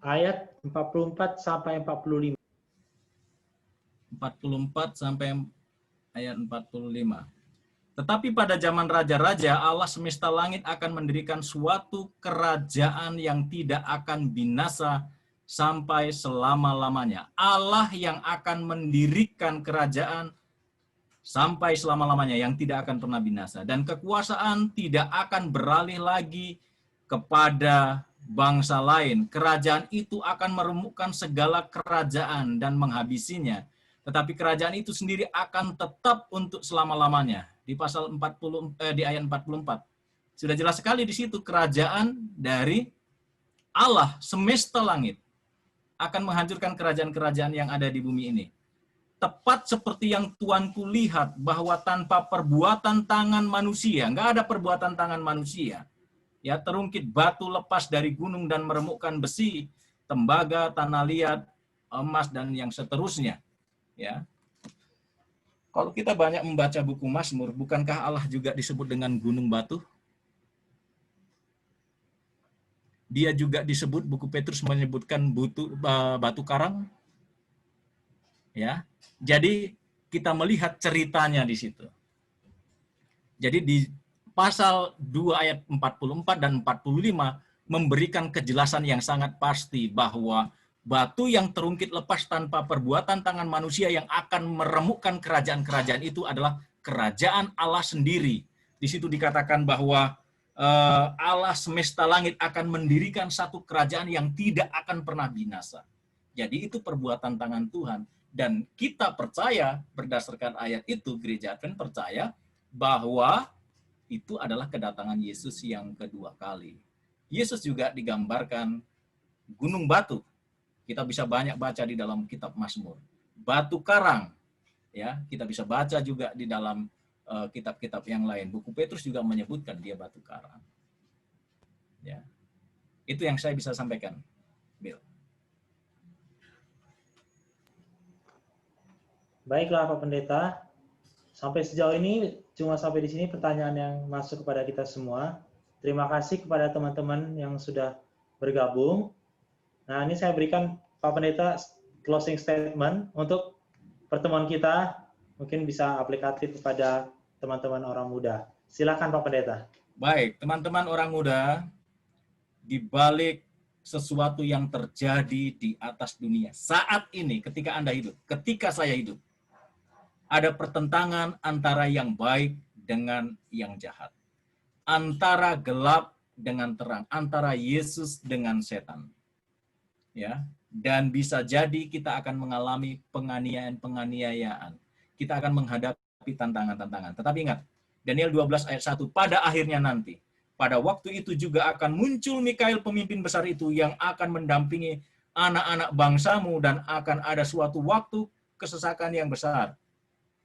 A: Ayat 44 sampai 45.
D: 44 sampai ayat 45. Tetapi pada zaman raja-raja, Allah semesta langit akan mendirikan suatu kerajaan yang tidak akan binasa sampai selama-lamanya. Allah yang akan mendirikan kerajaan sampai selama-lamanya yang tidak akan pernah binasa. Dan kekuasaan tidak akan beralih lagi kepada bangsa lain. Kerajaan itu akan meremukkan segala kerajaan dan menghabisinya. Tetapi kerajaan itu sendiri akan tetap untuk selama-lamanya. Di pasal 40 di ayat 44. Sudah jelas sekali di situ kerajaan dari Allah semesta langit akan menghancurkan kerajaan-kerajaan yang ada di bumi ini. Tepat seperti yang Tuanku lihat bahwa tanpa perbuatan tangan manusia, nggak ada perbuatan tangan manusia. Ya, terungkit batu lepas dari gunung dan meremukkan besi, tembaga, tanah liat, emas dan yang seterusnya. Ya. Kalau kita banyak membaca buku Mazmur, bukankah Allah juga disebut dengan gunung batu? Dia juga disebut, buku Petrus menyebutkan batu karang. Ya. Jadi kita melihat ceritanya di situ. Jadi di pasal 2 ayat 44 dan 45 memberikan kejelasan yang sangat pasti bahwa batu yang terungkit lepas tanpa perbuatan tangan manusia yang akan meremukkan kerajaan-kerajaan itu adalah kerajaan Allah sendiri. Di situ dikatakan bahwa Allah semesta langit akan mendirikan satu kerajaan yang tidak akan pernah binasa. Jadi itu perbuatan tangan Tuhan. Dan kita percaya berdasarkan ayat itu, Gereja Advent percaya bahwa itu adalah kedatangan Yesus yang kedua kali. Yesus juga digambarkan gunung batu. Kita bisa banyak baca di dalam kitab Mazmur. Batu karang, ya kita bisa baca juga di dalam kitab-kitab yang lain. Buku Petrus juga menyebutkan dia batu karang. Ya, itu yang saya bisa sampaikan, Bill.
A: Baiklah Pak Pendeta, sampai sejauh ini cuma sampai di sini pertanyaan yang masuk kepada kita semua. Terima kasih kepada teman-teman yang sudah bergabung. Nah, ini saya berikan Pak Pendeta closing statement untuk pertemuan kita, mungkin bisa aplikatif kepada teman-teman orang muda. Silakan Pak Pendeta.
D: Baik, teman-teman orang muda, di balik sesuatu yang terjadi di atas dunia saat ini, ketika Anda hidup, ketika saya hidup, ada pertentangan antara yang baik dengan yang jahat, antara gelap dengan terang, antara Yesus dengan setan. Ya, dan bisa jadi kita akan mengalami penganiayaan. Kita akan menghadapi tantangan-tantangan. Tetapi ingat, Daniel 12 ayat 1, pada akhirnya nanti, pada waktu itu juga akan muncul Mikail pemimpin besar itu yang akan mendampingi anak-anak bangsamu dan akan ada suatu waktu kesesakan yang besar.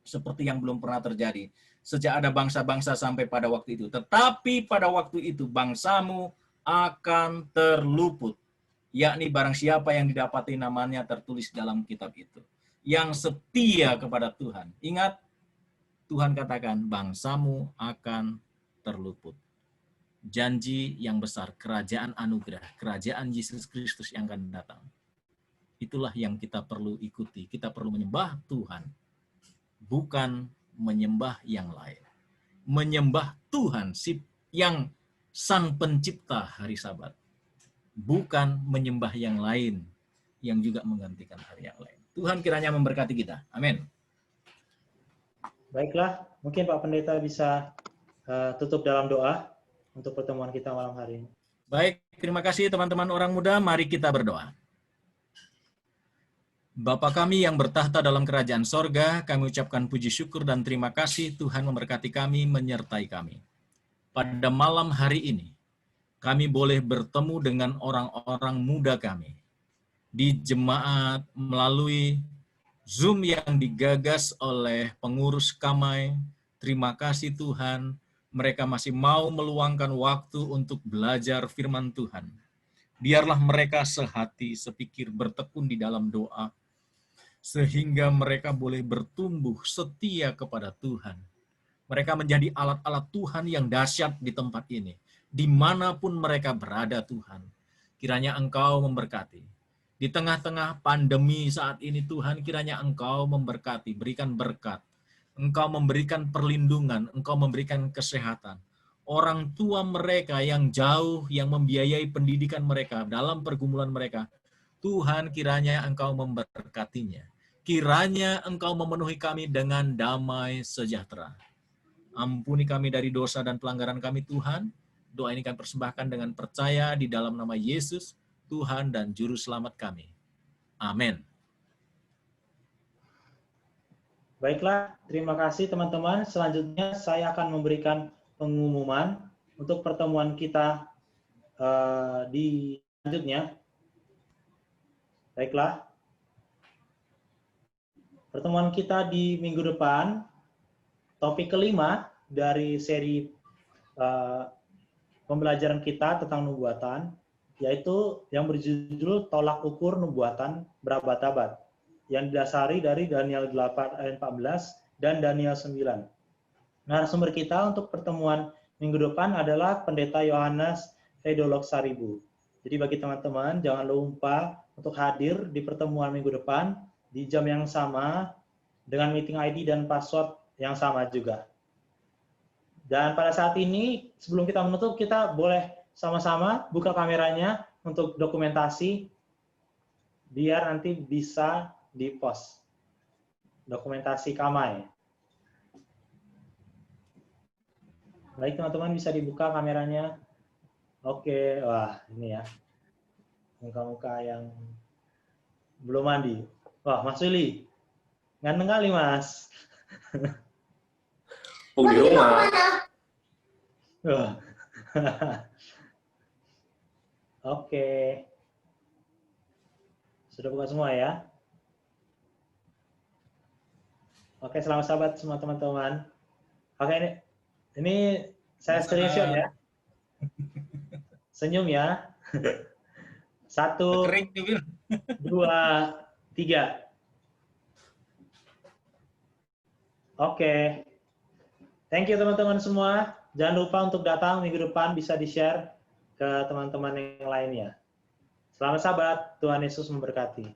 D: Seperti yang belum pernah terjadi. Sejak ada bangsa-bangsa sampai pada waktu itu. Tetapi pada waktu itu bangsamu akan terluput. Yakni barang siapa yang didapati namanya tertulis dalam kitab itu. Yang setia kepada Tuhan. Ingat, Tuhan katakan, bangsamu akan terluput. Janji yang besar, kerajaan anugerah, kerajaan Yesus Kristus yang akan datang. Itulah yang kita perlu ikuti. Kita perlu menyembah Tuhan. Bukan menyembah yang lain. Menyembah Tuhan yang Sang Pencipta hari Sabat. bukan menyembah yang lain yang juga menggantikan hari yang lain. Tuhan kiranya memberkati kita. Amin.
A: Baiklah, mungkin Pak Pendeta bisa tutup dalam doa untuk pertemuan kita malam hari ini.
D: Baik, terima kasih teman-teman orang muda. Mari kita berdoa. Bapa kami yang bertahta dalam kerajaan sorga, kami ucapkan puji syukur dan terima kasih Tuhan memberkati kami, menyertai kami. Pada malam hari ini, kami boleh bertemu dengan orang-orang muda kami di jemaat melalui Zoom yang digagas oleh pengurus Kamai. Terima kasih Tuhan, mereka masih mau meluangkan waktu untuk belajar firman Tuhan. Biarlah mereka sehati, sepikir, bertekun di dalam doa, sehingga mereka boleh bertumbuh setia kepada Tuhan. Mereka menjadi alat-alat Tuhan yang dahsyat di tempat ini. Dimanapun mereka berada Tuhan, kiranya Engkau memberkati. Di tengah-tengah pandemi saat ini Tuhan, kiranya Engkau memberkati, berikan berkat. Engkau memberikan perlindungan, Engkau memberikan kesehatan. Orang tua mereka yang jauh, yang membiayai pendidikan mereka dalam pergumulan mereka, Tuhan kiranya Engkau memberkatinya. Kiranya Engkau memenuhi kami dengan damai sejahtera. Ampuni kami dari dosa dan pelanggaran kami Tuhan. Doa ini kami persembahkan dengan percaya di dalam nama Yesus, Tuhan dan Juru Selamat kami. Amin.
A: Baiklah, terima kasih teman-teman. Selanjutnya saya akan memberikan pengumuman untuk pertemuan kita di selanjutnya. Baiklah, pertemuan kita di minggu depan, topik kelima dari seri pembelajaran kita tentang nubuatan, yaitu yang berjudul Tolak Ukur Nubuatan Berabad-abad, yang didasari dari Daniel 8 ayat 14 dan Daniel 9. Narasumber kita untuk pertemuan minggu depan adalah Pendeta Yohanes Fedolog Saribu. Jadi bagi teman-teman, jangan lupa untuk hadir di pertemuan minggu depan di jam yang sama, dengan meeting ID dan password yang sama juga. Dan pada saat ini, sebelum kita menutup, kita boleh sama-sama buka kameranya untuk dokumentasi, biar nanti bisa di-post. Dokumentasi Kamai. Baik teman-teman, bisa dibuka kameranya. Oke, wah ini ya. Muka-muka yang belum mandi. Wah, Mas Willy. Ganteng kali, Mas.
F: di rumah.
A: Oke. Sudah buka semua ya? Oke, selamat sahabat semua teman-teman. Oke, ini saya screenshot ya. Senyum ya. 1, 2, 3. Oke. Thank you teman-teman semua. Jangan lupa untuk datang minggu depan, bisa di-share ke teman-teman yang lainnya. Selamat sahabat, Tuhan Yesus memberkati.